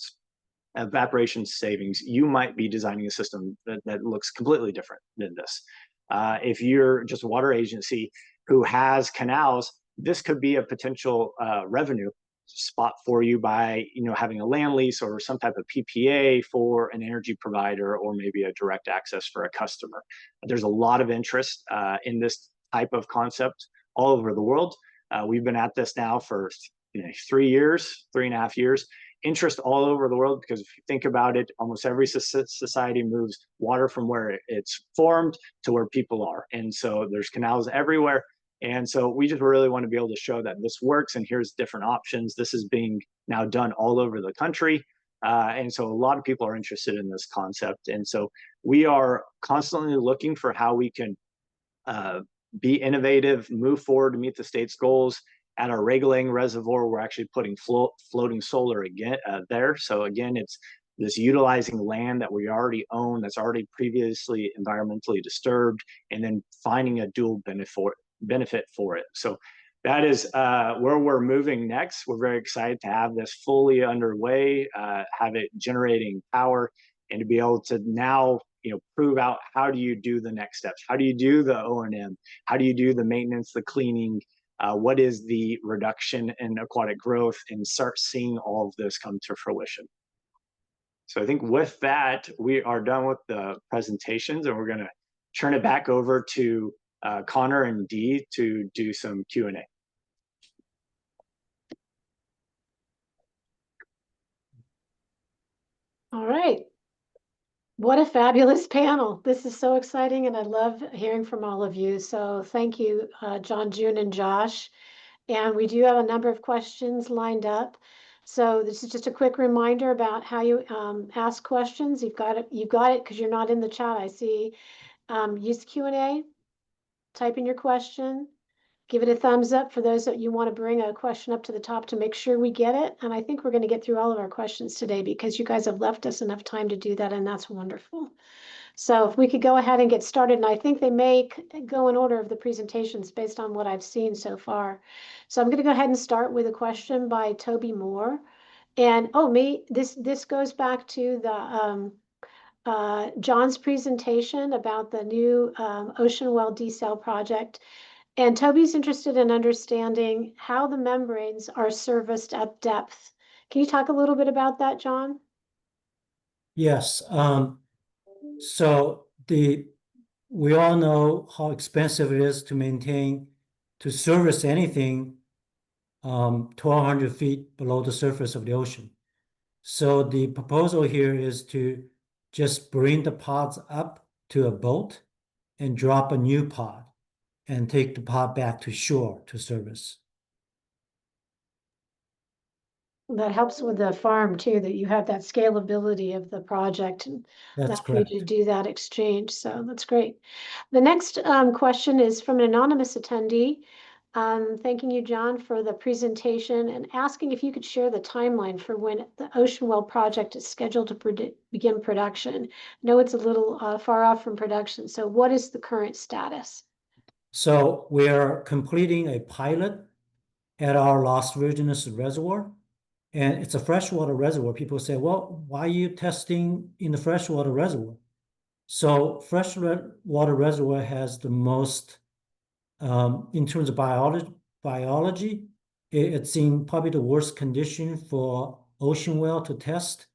savings, you might be designing a system that looks completely different than this. If you're just a water agency who has canals, this could be a potential revenue spot for you by having a land lease or some type of PPA for an energy provider, or maybe a direct access for a customer. There's a lot of interest in this type of concept all over the world. We've been at this now for 3.5 years. Interest all over the world, because if you think about it, almost every society moves water from where it's formed to where people are. And so there's canals everywhere. And so we just really want to be able to show that this works, and here's different options. This is being now done all over the country. And so a lot of people are interested in this concept. And so we are constantly looking for how we can be innovative, move forward to meet the state's goals. At our regulating reservoir, we're actually putting floating solar again there. So again, it's this utilizing land that we already own, that's already previously environmentally disturbed, and then finding a dual benefit for it. So that is where we're moving next. We're very excited to have this fully underway, have it generating power, and to be able to now prove out how do you do the next steps? How do you do the O&M? How do you do the maintenance, the cleaning? What is the reduction in aquatic growth, and start seeing all of this come to fruition. So I think with that, we are done with the presentations, and we're going to turn it back over to Connor and Dee to do some Q&A. All right. What a fabulous panel. This is so exciting, and I love hearing from all of you. So thank you, John, June, and Josh. And we do have a number of questions lined up. So this is just a quick reminder about how you ask questions. You've got it because you're not in the chat. I see. Use Q&A, type in your question, give it a thumbs up for those that you want to bring a question up to the top to make sure we get it. And I think we're going to get through all of our questions today, because you guys have left us enough time to do that, and that's wonderful. So if we could go ahead and get started, and I think they may go in order of the presentations based on what I've seen so far. So I'm going to go ahead and start with a question by Toby Moore. And this goes back to John's presentation about the new Ocean Well desal project. And Toby's interested in understanding how the membranes are serviced at depth. Can you talk a little bit about that, John? Yes, so we all know how expensive it is to maintain, to service anything 1,200 feet below the surface of the ocean. So the proposal here is to just bring the pods up to a boat and drop a new pod and take the pod back to shore to service. That helps with the farm too, that you have that scalability of the project and That's allow you to correct. do that exchange. So that's great. The next question is from an anonymous attendee. Thanking you, John, for the presentation and asking if you could share the timeline for when the Ocean Well project is scheduled to begin production. I know it's a little far off from production. So what is the current status? So we are completing a pilot at our Las Virgenes reservoir. And it's a freshwater reservoir. People say, well, why are you testing in the freshwater reservoir? So freshwater reservoir has the most, in terms of biology, it's in probably the worst condition for ocean well to test.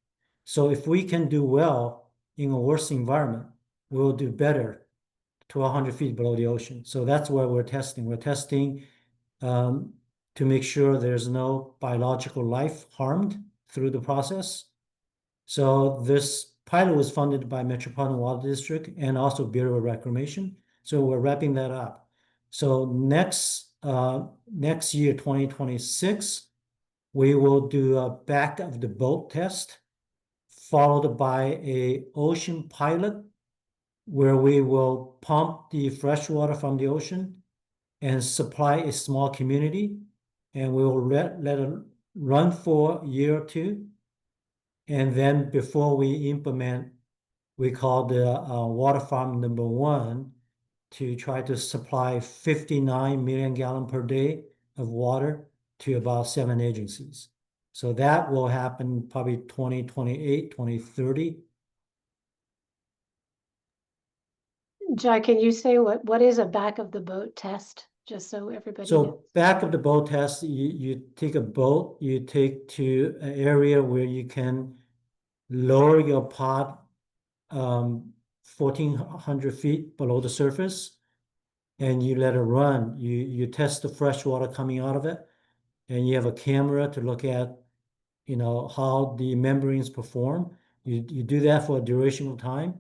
So if we can do well in a worse environment, we'll do better to 100 feet below the ocean. So that's where we're testing. We're testing to make sure there's no biological life harmed through the process. So this pilot was funded by Metropolitan Water District and also Bureau of Reclamation. So we're wrapping that up. So next year, 2026, we will do a back of the boat test, followed by a ocean pilot where we will pump the fresh water from the ocean and supply a small community, and we will let it run for a year or two. And then before we implement, we call the water farm number 1 to try to supply 59 million gallon per day of water to about 7 agencies. So that will happen probably 2028, 2030. Jai, can you say what is a back of the boat test? Just so everybody knows. So back of the boat test, you take a boat, you take to an area where you can lower your pod 1,400 feet below the surface, and you let it run. You test the fresh water coming out of it, and you have a camera to look at, how the membranes perform. You do that for a duration of time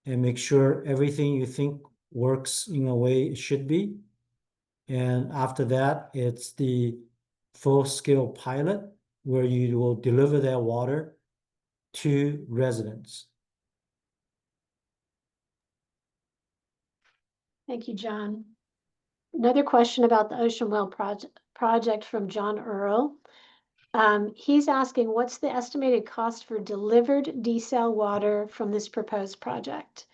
and make sure everything you think works in a way it should be. And after that, it's the full-scale pilot where you will deliver that water to residents. Thank you, John. Another question about the Ocean Well project from John Earl. He's asking, what's the estimated cost for delivered desal water from this proposed project?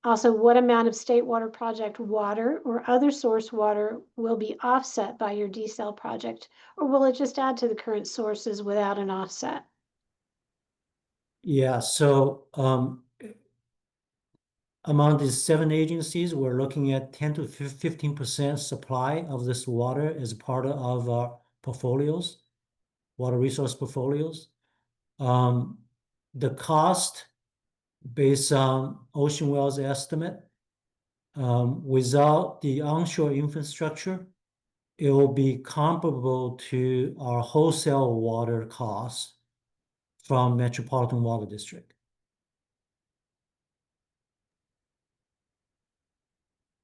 Also, what amount of State Water Project water or other source water will be offset by your desal project, or will it just add to the current sources without an offset? Yeah, so among these 7 agencies, we're looking at 10 to 15% supply of this water as part of our portfolios, water resource portfolios. The cost based on Ocean Well's estimate, without the onshore infrastructure, it will be comparable to our wholesale water costs from Metropolitan Water District.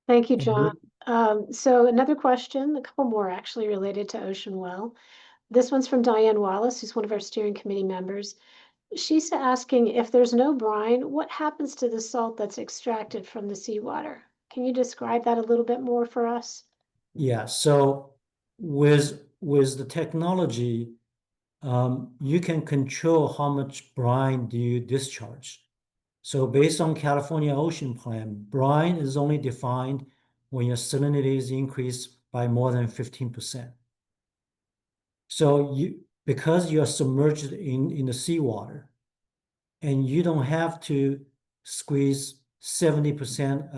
Thank you, John. So another question, a couple more actually related to Ocean Well. This one's from Diane Wallace, who's one of our steering committee members. She's asking, if there's no brine, what happens to the salt that's extracted from the seawater? Can you describe that a little bit more for us? Yeah, so with the technology, you can control how much brine do you discharge. So based on California Ocean Plan, brine is only defined when your salinity is increased by more than 15%. So because you're submerged in the seawater, and you don't have to squeeze 70%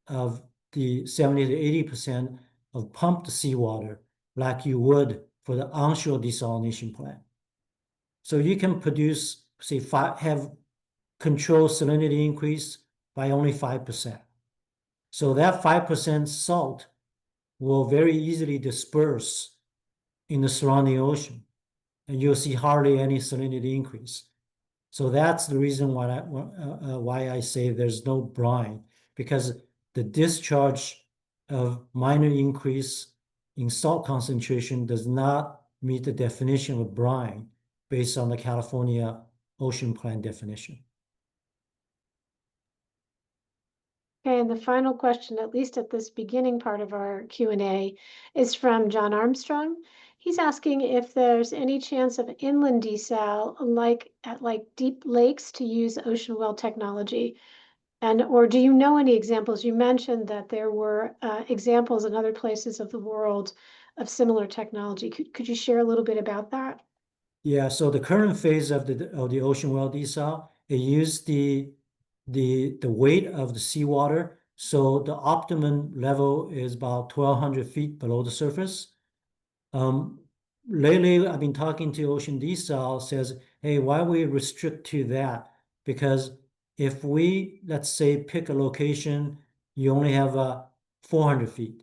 of the 70 to 80% of pumped seawater like you would for the onshore desalination plant. So you can produce, say, have control salinity increase by only 5%. So that 5% salt will very easily disperse in the surrounding ocean, and you'll see hardly any salinity increase. So that's the reason why I say there's no brine, because the discharge of minor increase in salt concentration does not meet the definition of brine based on the California Ocean Plan definition. Okay, and the final question, at least at this beginning part of our Q&A, is from John Armstrong. He's asking if there's any chance of inland desal, like deep lakes, to use ocean well technology. Or do you know any examples? You mentioned that there were examples in other places of the world of similar technology. Could you share a little bit about that? Yeah, so the current phase of the ocean well desal, it used the weight of the seawater. So the optimum level is about 1,200 feet below the surface. Lately, I've been talking to Ocean Desal, says, hey, why we restrict to that? Because if we, let's say, pick a location, you only have 400 feet.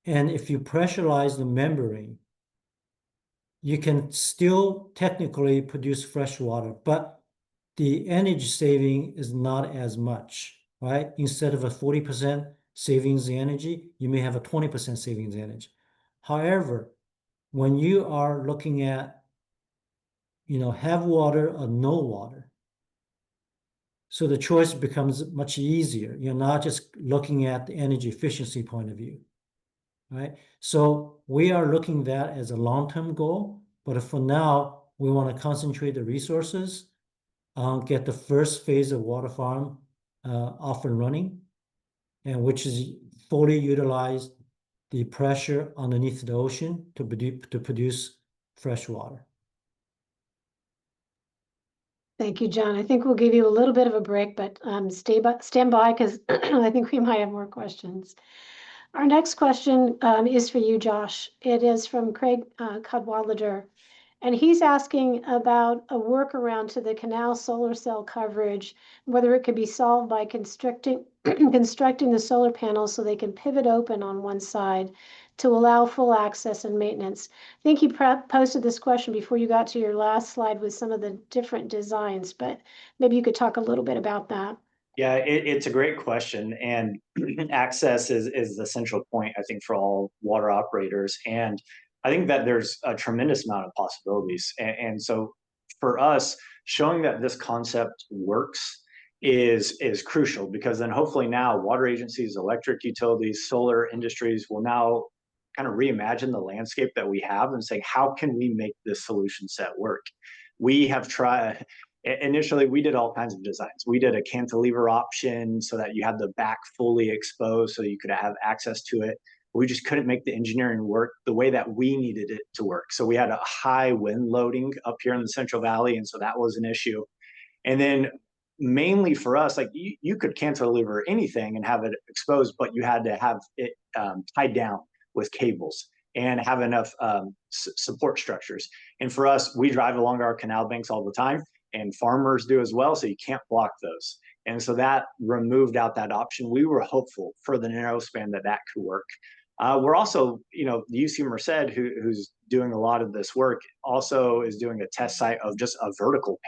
And if you pressurize the membrane, you can still technically produce fresh water, but the energy saving is not as much, right? Instead of a 40% savings in energy, you may have a 20% savings in energy. However, when you are looking at, have water or no water, so the choice becomes much easier. You're not just looking at the energy efficiency point of view, right? So we are looking at that as a long-term goal, but for now, we want to concentrate the resources, get the first phase of water farm off and running, and which is fully utilize the pressure underneath the ocean to produce fresh water. Thank you, John. I think we'll give you a little bit of a break, but stand by because I think we might have more questions. Our next question is for you, Josh. It is from Craig Cadwallader, and he's asking about a workaround to the canal solar cell coverage, whether it could be solved by constructing the solar panels so they can pivot open on one side to allow full access and maintenance. I think you posted this question before you got to your last slide with some of the different designs, but maybe you could talk a little bit about that. Yeah, it's a great question, and access is the central point, I think, for all water operators. And I think that there's a tremendous amount of possibilities. And so for us, showing that this concept works is crucial, because then hopefully now water agencies, electric utilities, solar industries will now kind of reimagine the landscape that we have and say, how can we make this solution set work? We have tried. Initially, we did all kinds of designs. We did a cantilever option so that you had the back fully exposed so you could have access to it. We just couldn't make the engineering work the way that we needed it to work. So we had a high wind loading up here in the Central Valley, and so that was an issue. And then mainly for us, like you could cantilever anything and have it exposed, but you had to have it tied down with cables and have enough support structures. And for us, we drive along our canal banks all the time, and farmers do as well, so you can't block those. And so that removed out that option. We were hopeful for the narrow span that could work. We're also, the UC Merced, who's doing a lot of this work, also is doing a test site of just a vertical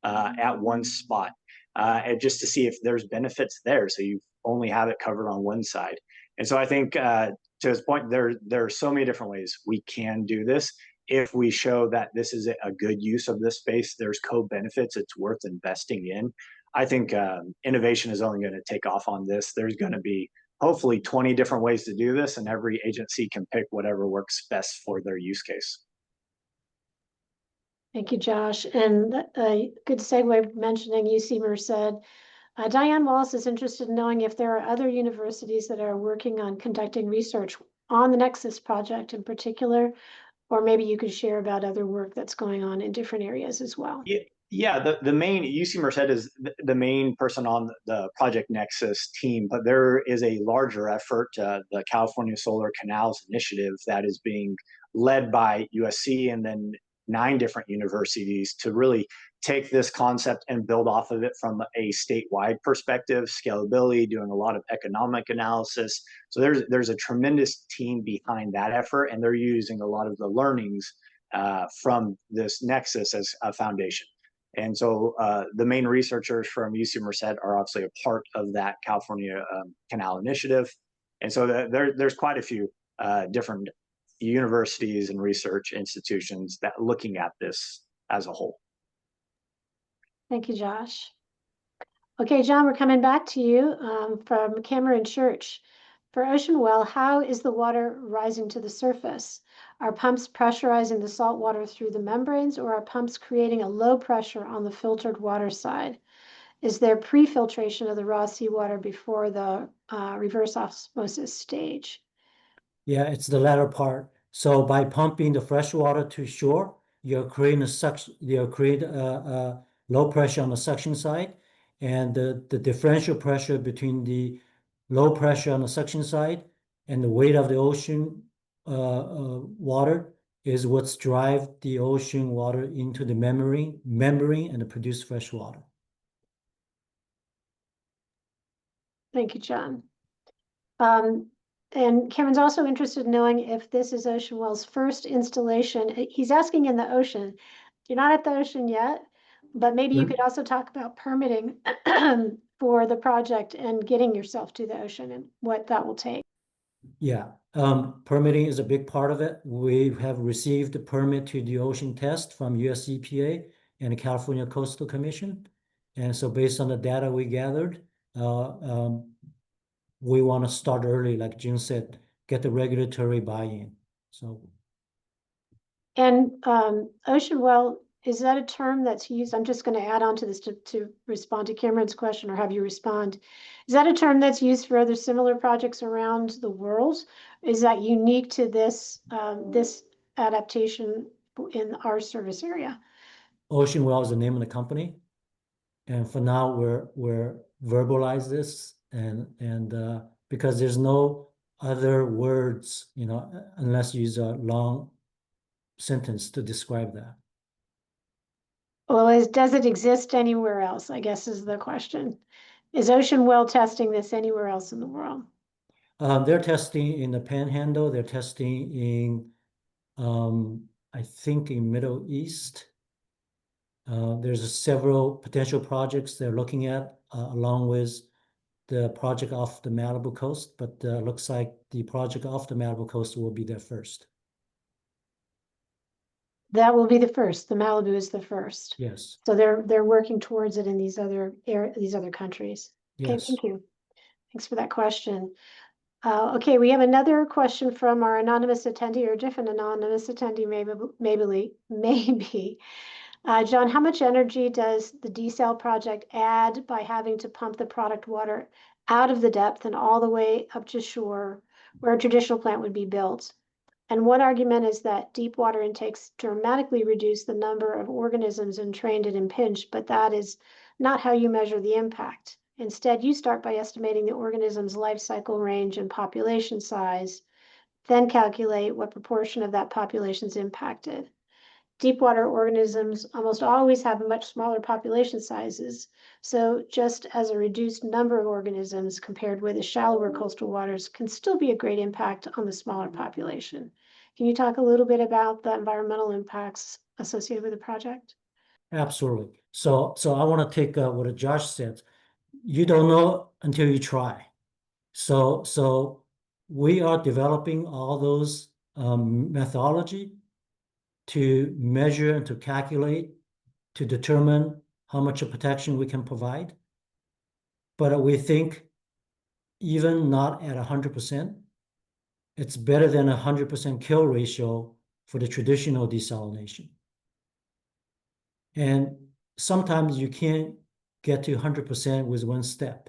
panel at one spot, and just to see if there's benefits there. So you only have it covered on one side. And so I think to his point, there are so many different ways we can do this. If we show that this is a good use of this space, there's co-benefits, it's worth investing in. I think innovation is only going to take off on this. There's going to be hopefully 20 different ways to do this, and every agency can pick whatever works best for their use case. Thank you, Josh. And a good segue mentioning UC Merced. Diane Wallace is interested in knowing if there are other universities that are working on conducting research on the Nexus project in particular, or maybe you could share about other work that's going on in different areas as well. Yeah, the main UC Merced is the main person on the Project Nexus team, but there is a larger effort, the California Solar Canals Initiative, that is being led by USC and then 9 different universities to really take this concept and build off of it from a statewide perspective, scalability, doing a lot of economic analysis. So there's a tremendous team behind that effort, and they're using a lot of the learnings from this Nexus as a foundation. And so the main researchers from UC Merced are obviously a part of that California Canal Initiative. And so there's quite a few different universities and research institutions that are looking at this as a whole. Thank you, Josh. Okay, John, we're coming back to you from Cameron Church. For Ocean Well, how is the water rising to the surface? Are pumps pressurizing the salt water through the membranes, or are pumps creating a low pressure on the filtered water side? Is there pre-filtration of the raw seawater before the reverse osmosis stage? Yeah, it's the latter part. So by pumping the fresh water to shore, you're creating a low pressure on the suction side, and the differential pressure between the low pressure on the suction side and the weight of the ocean water is what's drive the ocean water into the membrane and produce fresh water. Thank you, John. And Cameron's also interested in knowing if this is Ocean Well's first installation. He's asking in the ocean. You're not at the ocean yet, but maybe you could also talk about permitting for the project and getting yourself to the ocean and what that will take. Yeah, permitting is a big part of it. We have received a permit to do ocean test from US EPA and the California Coastal Commission. And so based on the data we gathered, we want to start early, like June said, get the regulatory buy-in. So. And Ocean Well, is that a term that's used? I'm just going to add on to this to respond to Cameron's question or have you respond. Is that a term that's used for other similar projects around the world? Is that unique to this this adaptation in our service area? Ocean Well is the name of the company. And for now, we're verbalize this and because there's no other words, you know, unless you use a long sentence to describe that. Well, does it exist anywhere else, I guess is the question. Is Ocean Well testing this anywhere else in the world? They're testing in the Panhandle. They're testing in, I think, in Middle East. There's several potential projects they're looking at along with the project off the Malibu coast, but looks like the project off the Malibu coast will be there first. That will be the first. The Malibu is the first. Yes. So they're working towards it in these other countries. Okay, Yes. thank you. Thanks for that question. Okay, we have another question from our anonymous attendee or different anonymous attendee, maybe. John, how much energy does the desal project add by having to pump the product water out of the depth and all the way up to shore where a traditional plant would be built? And one argument is that deep water intakes dramatically reduce the number of organisms entrained and impinged, but that is not how you measure the impact. Instead, you start by estimating the organism's life cycle range and population size, then calculate what proportion of that population is impacted. Deep water organisms almost always have much smaller population sizes, so just as a reduced number of organisms compared with the shallower coastal waters can still be a great impact on the smaller population. Can you talk a little bit about the environmental impacts associated with the project? Absolutely. So I want to take what Josh said. You don't know until you try. So we are developing all those methodology to measure and to calculate, to determine how much of protection we can provide. But we think even not at 100%, it's better than 100% kill ratio for the traditional desalination. And sometimes you can't get to 100% with one step,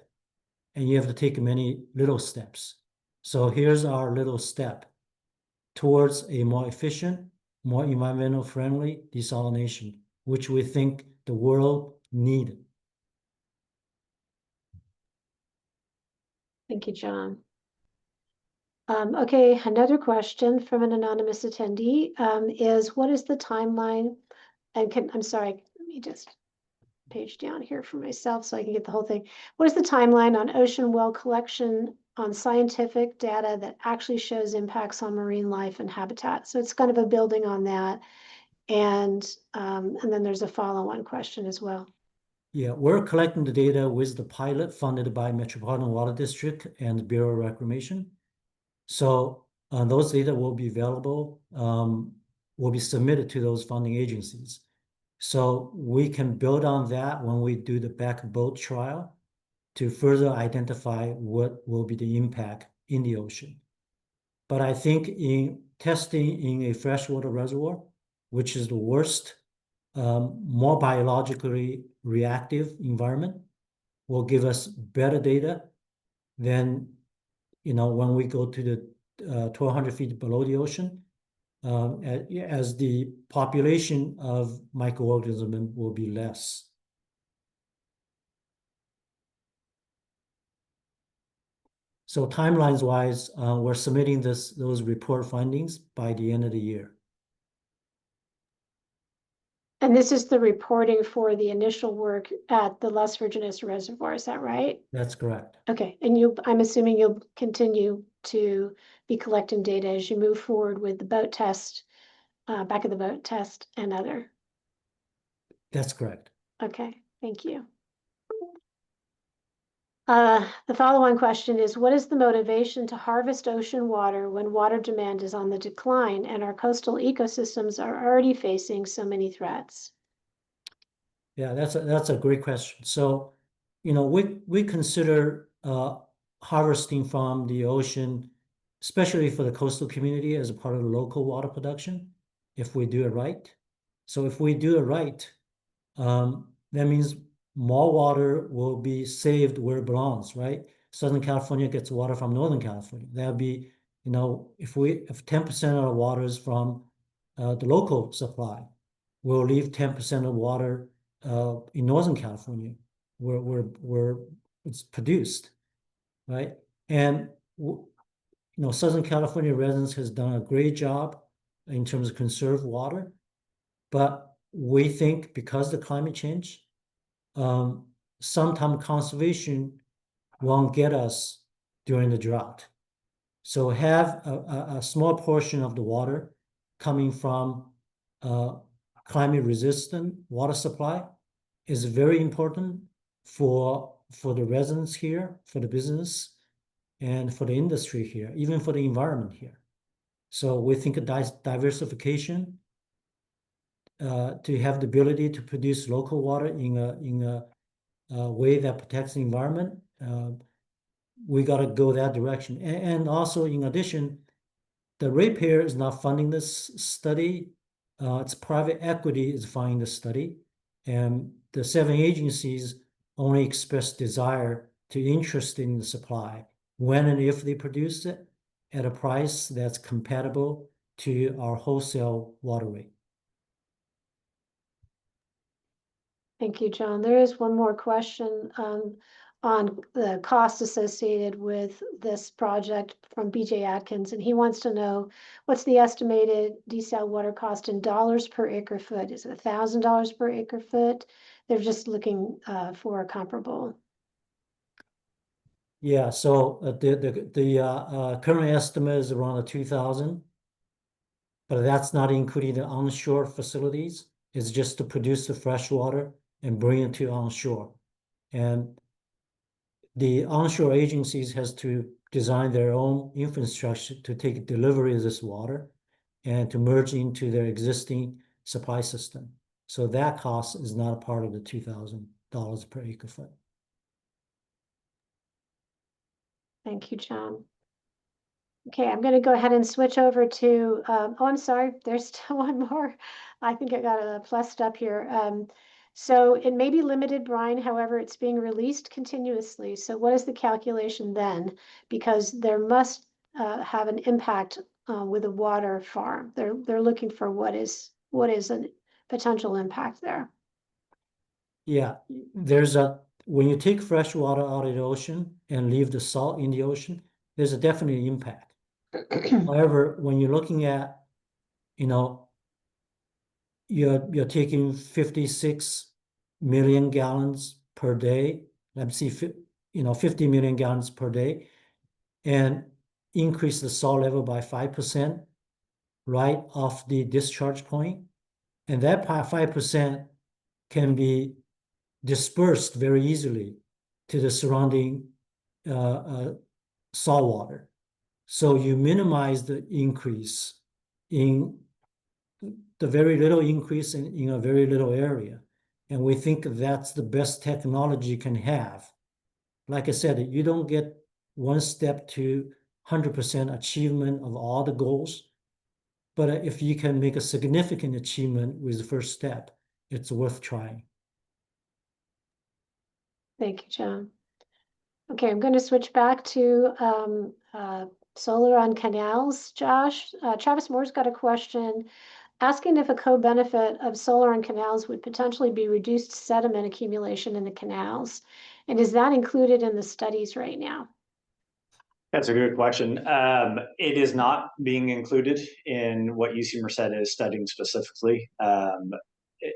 and you have to take many little steps. So here's our little step towards a more efficient, more environmental friendly desalination, which we think the the world needed. Thank you, John. Okay, another question from an anonymous attendee is what is the timeline? And I'm sorry, let me just page down here for myself so I can get the whole thing. What is the timeline on ocean well collection on scientific data that actually shows impacts on marine life and habitat? So it's kind of a building on that. And then there's a follow-on question as well. Yeah, we're collecting the data with the pilot funded by Metropolitan Water District and Bureau of Reclamation. So those data will be available, will be submitted to those funding agencies. So we can build on that when we do the back boat trial to further identify what will be the impact in the ocean. But I think in testing in a freshwater reservoir, which is the worst, more biologically reactive environment, will give us better data than, when we go to the 1,200 feet below the ocean, as the population of microorganisms will be less. So timelines wise, we're submitting those report findings by the end of the year. And this is the reporting for the initial work at the Las Virgenes Reservoir, is that right? That's correct. Okay, and I'm assuming you'll continue to be collecting data as you move forward with the boat test, back of the boat test and other. That's correct. Okay, thank you. The follow-on question is, what is the motivation to harvest ocean water when water demand is on the decline and our coastal ecosystems are already facing so many threats? Yeah, that's a great question. So, we consider harvesting from the ocean, especially for the coastal community, as a part of the local water production, if we do it right. So if we do it right, that means more water will be saved where it belongs, right? Southern California gets water from Northern California. That'll be, if 10% of the water is from the local supply, we'll leave 10% of water in Northern California where it's produced, right? And Southern California residents has done a great job in terms of conserve water, but we think because of the climate change, sometime conservation won't get us during the drought. So have a small portion of the water coming from climate resistant water supply is very important for the residents here, for the business, and for the industry here, even for the environment here. So we think diversification to have the ability to produce local water in a way that protects the environment, we got to go that direction. And also, in addition, the ratepayer is not funding this study. It's private equity is funding the study, and the 7 agencies only express desire to interest in the supply when and if they produce it at a price that's compatible to our wholesale water rate. Thank you, John. There is one more question on the cost associated with this project from BJ Atkins, and he wants to know what's the estimated desal water cost in dollars per acre foot? Is it $1,000 per acre foot? They're just looking for a comparable. Yeah, so the current estimate is around 2,000, but that's not including the onshore facilities. It's just to produce the fresh water and bring it to onshore. And the onshore agencies has to design their own infrastructure to take delivery of this water and to merge into their existing supply system. So that cost is not a part of the $2,000 per acre foot. Thank you, John. Okay, I'm going to go ahead and switch over to, oh, I'm sorry, there's still one more. I think I got a plussed up here. So it may be limited brine, however, it's being released continuously. So what is the calculation then? Because there must have an impact with a water farm. They're looking for what is a potential impact there. Yeah, when you take fresh water out of the ocean and leave the salt in the ocean, there's a definite impact. However, when you're looking at, you know, you're taking 56 million gallons per day. Let's see, 50 million gallons per day, and increase the salt level by 5% right off the discharge point. And that 5% can be dispersed very easily to the surrounding salt water. So you minimize the increase in the very little increase in a very little area. And we think that's the best technology you can have. Like I said, you don't get one step to 100% achievement of all the goals. But if you can make a significant achievement with the first step, it's worth trying. Thank you, John. Okay, I'm going to switch back to solar on canals, Josh. Travis Moore's got a question asking if a co-benefit of solar on canals would potentially be reduced sediment accumulation in the canals. And is that included in the studies right now? That's a good question. It is not being included in what UC Merced is studying specifically.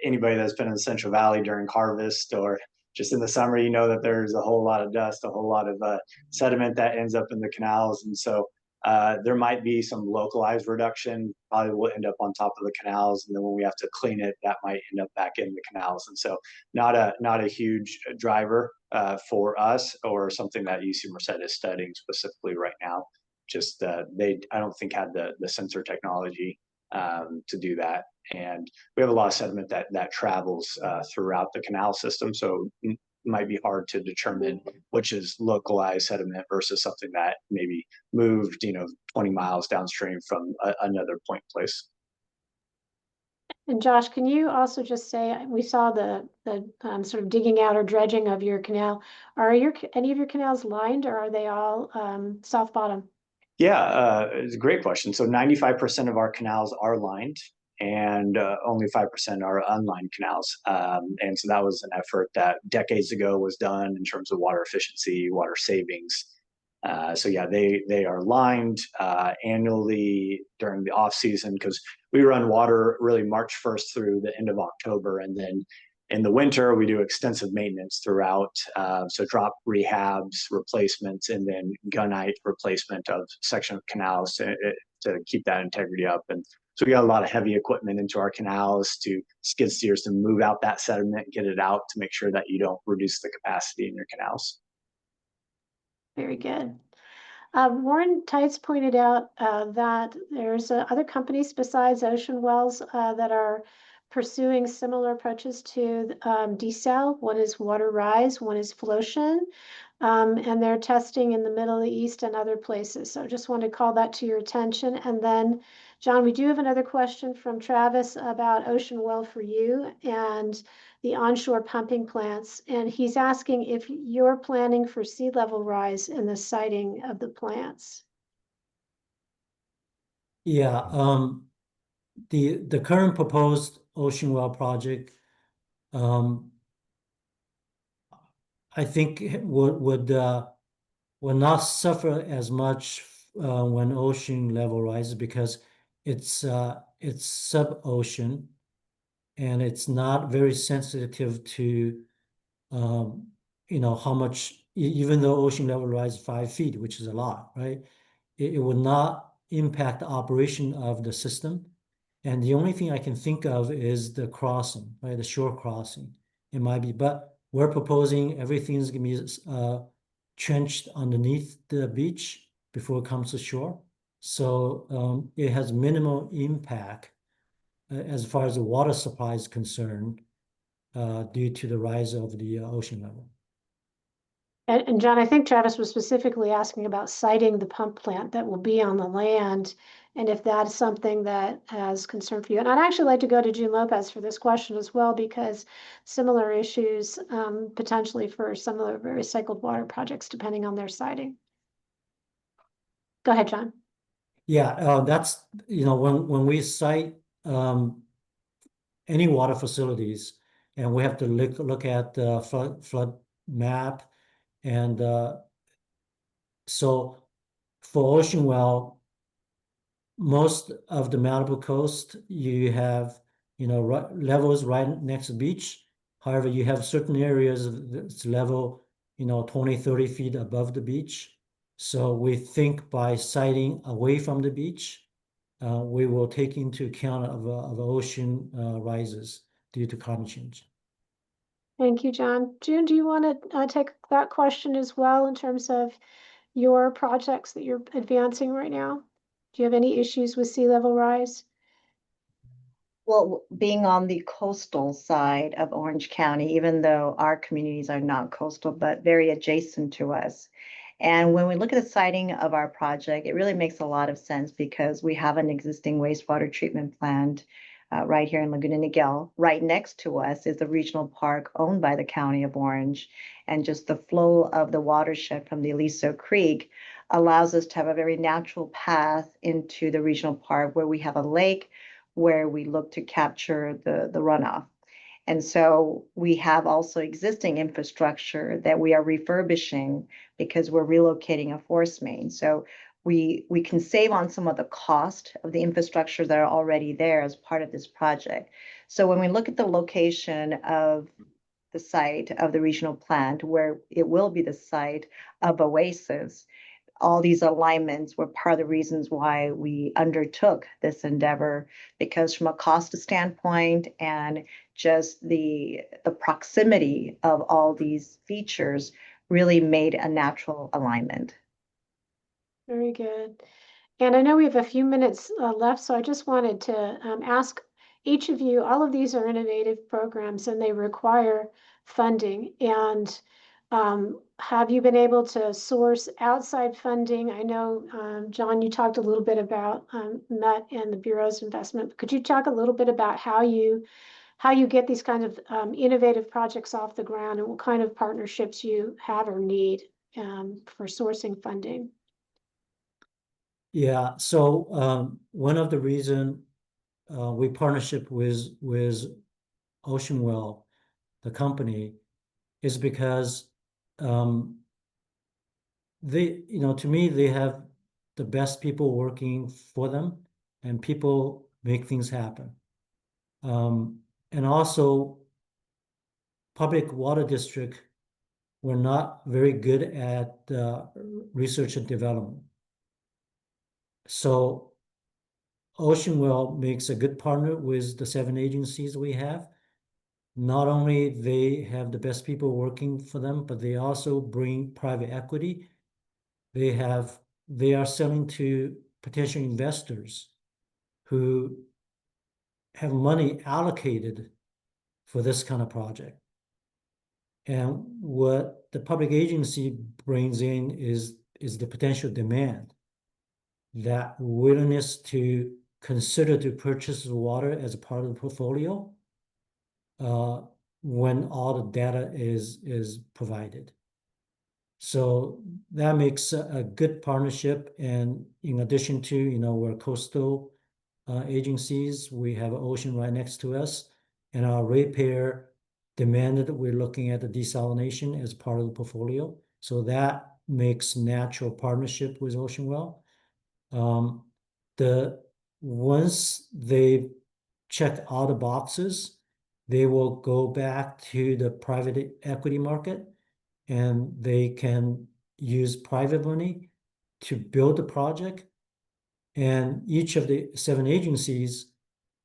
Anybody that's been in the Central Valley during harvest or just in the summer, you know that there's a whole lot of dust, a whole lot of sediment that ends up in the canals. And so there might be some localized reduction, probably will end up on top of the canals. And then when we have to clean it, that might end up back in the canals. And so not a huge driver for us or something that UC Merced is studying specifically right now. Just I don't think had the sensor technology to do that. And we have a lot of sediment that travels throughout the canal system. So it might be hard to determine which is localized sediment versus something that maybe moved, 20 miles downstream from another point place. And Josh, can you also just say, we saw the sort of digging out or dredging of your canal. Are any of your canals lined, or are they all soft bottom? Yeah, it's a great question. So 95% of our canals are lined, and only 5% are unlined canals. And so that was an effort that decades ago was done in terms of water efficiency, water savings. So yeah, they are lined annually during the off season, because we run water really March 1st through the end of October, and then in the winter we do extensive maintenance throughout. So drop rehabs, replacements, and then gunite replacement of section of canals to keep that integrity up. And so we got a lot of heavy equipment into our canals, to skid steers to move out that sediment, get it out, to make sure that you don't reduce the capacity in your canals. Very good. Warren Tights pointed out that there's other companies besides Ocean Wells that are pursuing similar approaches to desal. One is Water Rise, one is Flotion, and they're testing in the Middle East and other places. So just want to call that to your attention. And then, John, we do have another question from Travis about Ocean Well for You and the onshore pumping plants. And he's asking if you're planning for sea level rise in the siting of the plants. Yeah, the current proposed Ocean Well project, I think would not suffer as much when ocean level rises, because it's sub-ocean, and it's not very sensitive to how much, even though ocean level rises 5 feet, which is a lot, right? It would not impact the operation of the system. And the only thing I can think of is the crossing, right? The shore crossing. It might be, but we're proposing everything's gonna be trenched underneath the beach before it comes to shore. So it has minimal impact as far as the water supply is concerned due to the rise of the ocean level. And John, I think Travis was specifically asking about siting the pump plant that will be on the land, and if that's something that has concern for you. And I'd actually like to go to June Lopez for this question as well, because similar issues potentially for some of the recycled water projects, depending on their siting. Go ahead, John. Yeah, that's, when we site any water facilities, and we have to look at the flood map. And so for Ocean Well, most of the Malibu coast, you have, levels right next to the beach. However, you have certain areas that's level, 20, 30 feet above the beach. So we think by siting away from the beach, we will take into account of ocean rises due to climate change. Thank you, John. June, do you want to take that question as well in terms of your projects that you're advancing right now? Do you have any issues with sea level rise? Well, being on the coastal side of Orange County, even though our communities are not coastal, but very adjacent to us. And when we look at the siting of our project, it really makes a lot of sense because we have an existing wastewater treatment plant right here in Laguna Niguel. Right next to us is the regional park owned by the County of Orange. And just the flow of the watershed from the Aliso Creek allows us to have a very natural path into the regional park where we have a lake where we look to capture the runoff. And so we have also existing infrastructure that we are refurbishing because we're relocating a force main. So we can save on some of the cost of the infrastructure that are already there as part of this project. So when we look at the location of the site of the regional plant, where it will be the site of Oasis, all these alignments were part of the reasons why we undertook this endeavor, because from a cost standpoint and just the proximity of all these features really made a natural alignment. Very good. And I know we have a few minutes left, so I just wanted to ask each of you, all of these are innovative programs and they require funding. And have you been able to source outside funding? I know, John, you talked a little bit about MET and the Bureau's investment. Could you talk a little bit about how you get these kinds of innovative projects off the ground and what kind of partnerships you have or need for sourcing funding? Yeah, so one of the reason we partnership with Ocean Well, the company, is because they, to me, they have the best people working for them, and people make things happen. And also, public water district were not very good at research and development. So Ocean Well makes a good partner with the 7 agencies we have. Not only they have the best people working for them, but they also bring private equity. They are selling to potential investors who have money allocated for this kind of project. And what the public agency brings in is the potential demand, that willingness to consider to purchase water as a part of the portfolio when all the data is provided. So that makes a good partnership. And in addition to, we're coastal agencies, we have an ocean right next to us, and our ratepayer demanded that we're looking at the desalination as part of the portfolio. So that makes natural partnership with Ocean Well. Once they check all the boxes, they will go back to the private equity market, and they can use private money to build the project. And each of the 7 agencies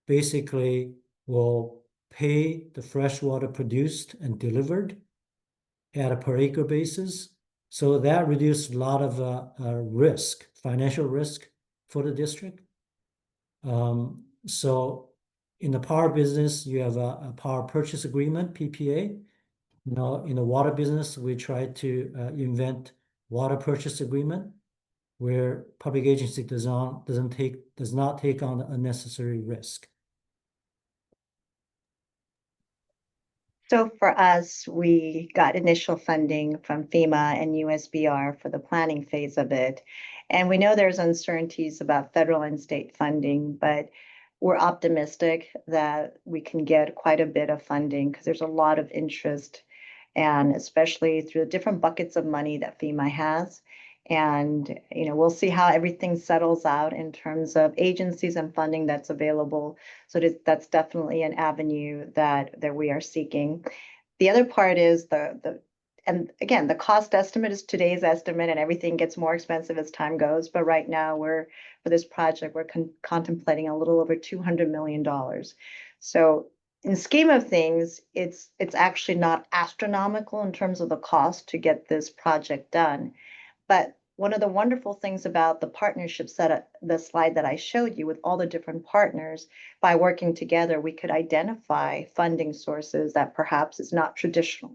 basically will pay the fresh water produced and delivered at a per acre basis. So that reduced a lot of risk, financial risk for the district. So in the power business, you have a power purchase agreement, PPA. In the water business, we try to invent water purchase agreement, where public agency does not take on unnecessary risk. So for us, we got initial funding from FEMA and USBR for the planning phase of it. And we know there's uncertainties about federal and state funding, but we're optimistic that we can get quite a bit of funding because there's a lot of interest, and especially through the different buckets of money that FEMA has. And, we'll see how everything settles out in terms of agencies and funding that's available. So that's definitely an avenue that we are seeking. The other part is and again, the cost estimate is today's estimate, and everything gets more expensive as time goes. But right now, for this project, we're contemplating a little over $200 million. So in the scheme of things, it's actually not astronomical in terms of the cost to get this project done. But one of the wonderful things about the partnership the slide that I showed you with all the different partners, by working together, we could identify funding sources that perhaps is not traditional.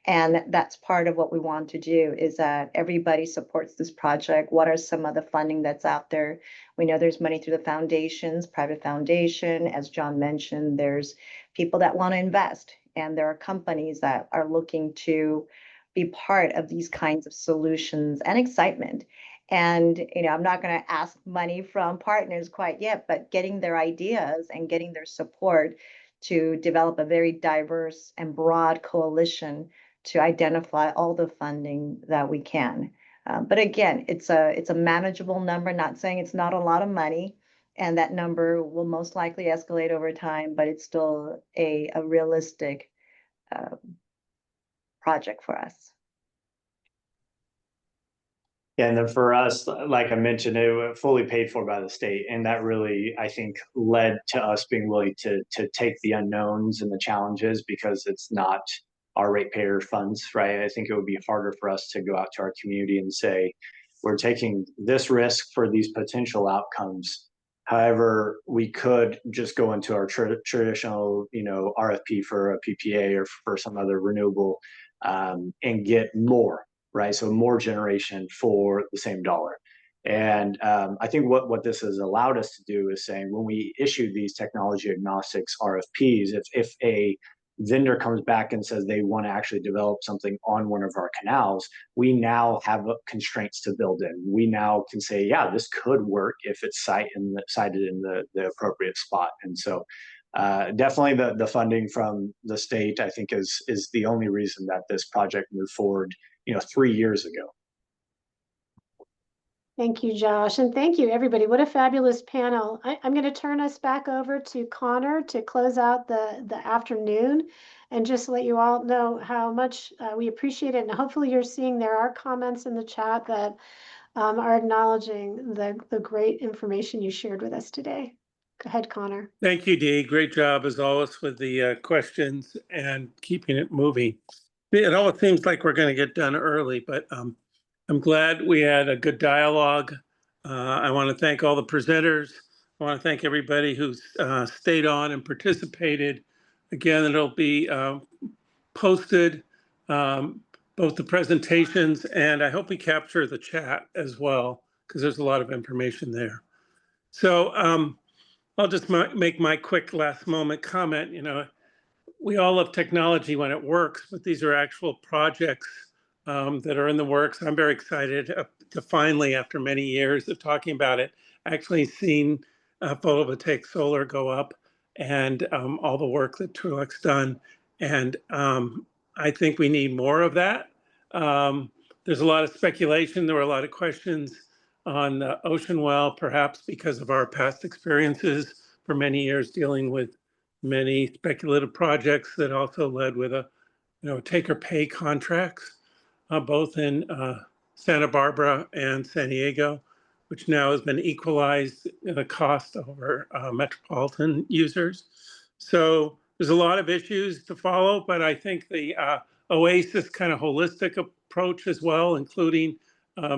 And that's part of what we want to do, is that everybody supports this project. What are some of the funding that's out there? We know there's money through the foundations, private foundation. As John mentioned, there's people that want to invest, and there are companies that are looking to be part of these kinds of solutions and excitement. And, I'm not going to ask money from partners quite yet, but getting their ideas and getting their support to develop a very diverse and broad coalition to identify all the funding that we can. But again, it's a manageable number, not saying it's not a lot of money, and that number will most likely escalate over time, but it's still a realistic project for us. Yeah, and then for us, like I mentioned, it was fully paid for by the state, and that really, I think, led to us being willing to take the unknowns and the challenges, because it's not our ratepayer funds, right? I think it would be harder for us to go out to our community and say, we're taking this risk for these potential outcomes. However, we could just go into our traditional, RFP for a PPA or for some other renewable, and get more, right? So more generation for the same dollar. And I think what this has allowed us to do is saying, when we issue these technology agnostics RFPs, if a vendor comes back and says they want to actually develop something on one of our canals, we now have constraints to build in. We now can say, yeah, this could work if it's cited in the appropriate spot. And so definitely the funding from the state, I think, is the only reason that this project moved forward, 3 years ago. Thank you, Josh, and thank you, everybody. What a fabulous panel. I'm going to turn us back over to Connor to close out the afternoon, and just let you all know how much we appreciate it. And hopefully you're seeing there are comments in the chat that are acknowledging the great information you shared with us today. Go ahead, Connor. Thank you, Dee. Great job as always with the questions and keeping it moving. It always seems like we're going to get done early, but I'm glad we had a good dialogue. I want to thank all the presenters. I want to thank everybody who's stayed on and participated. Again, it'll be posted, both the presentations, and I hope we capture the chat as well, because there's a lot of information there. So I'll just make my quick last moment comment. We all love technology when it works, but these are actual projects that are in the works. I'm very excited to finally, after many years of talking about it, actually seen photovoltaic solar go up, and all the work that Truex done. And I think we need more of that. There's a lot of speculation. There were a lot of questions on the Ocean Well, perhaps because of our past experiences for many years dealing with many speculative projects that also led with take or pay contracts, both in Santa Barbara and San Diego, which now has been equalized in the cost over metropolitan users. So there's a lot of issues to follow, but I think the OASIS kind of holistic approach as well, including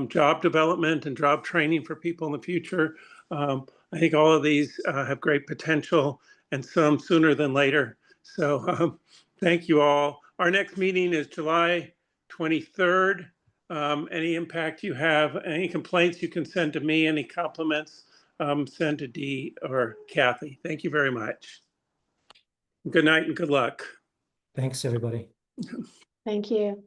job development and job training for people in the future. I think all of these have great potential, and some sooner than later. So thank you all. Our next meeting is July 23rd. Any impact you have, any complaints you can send to me, any compliments, send to Dee or Kathy. Thank you very much. Good night and good luck. Thanks, everybody. Thank you.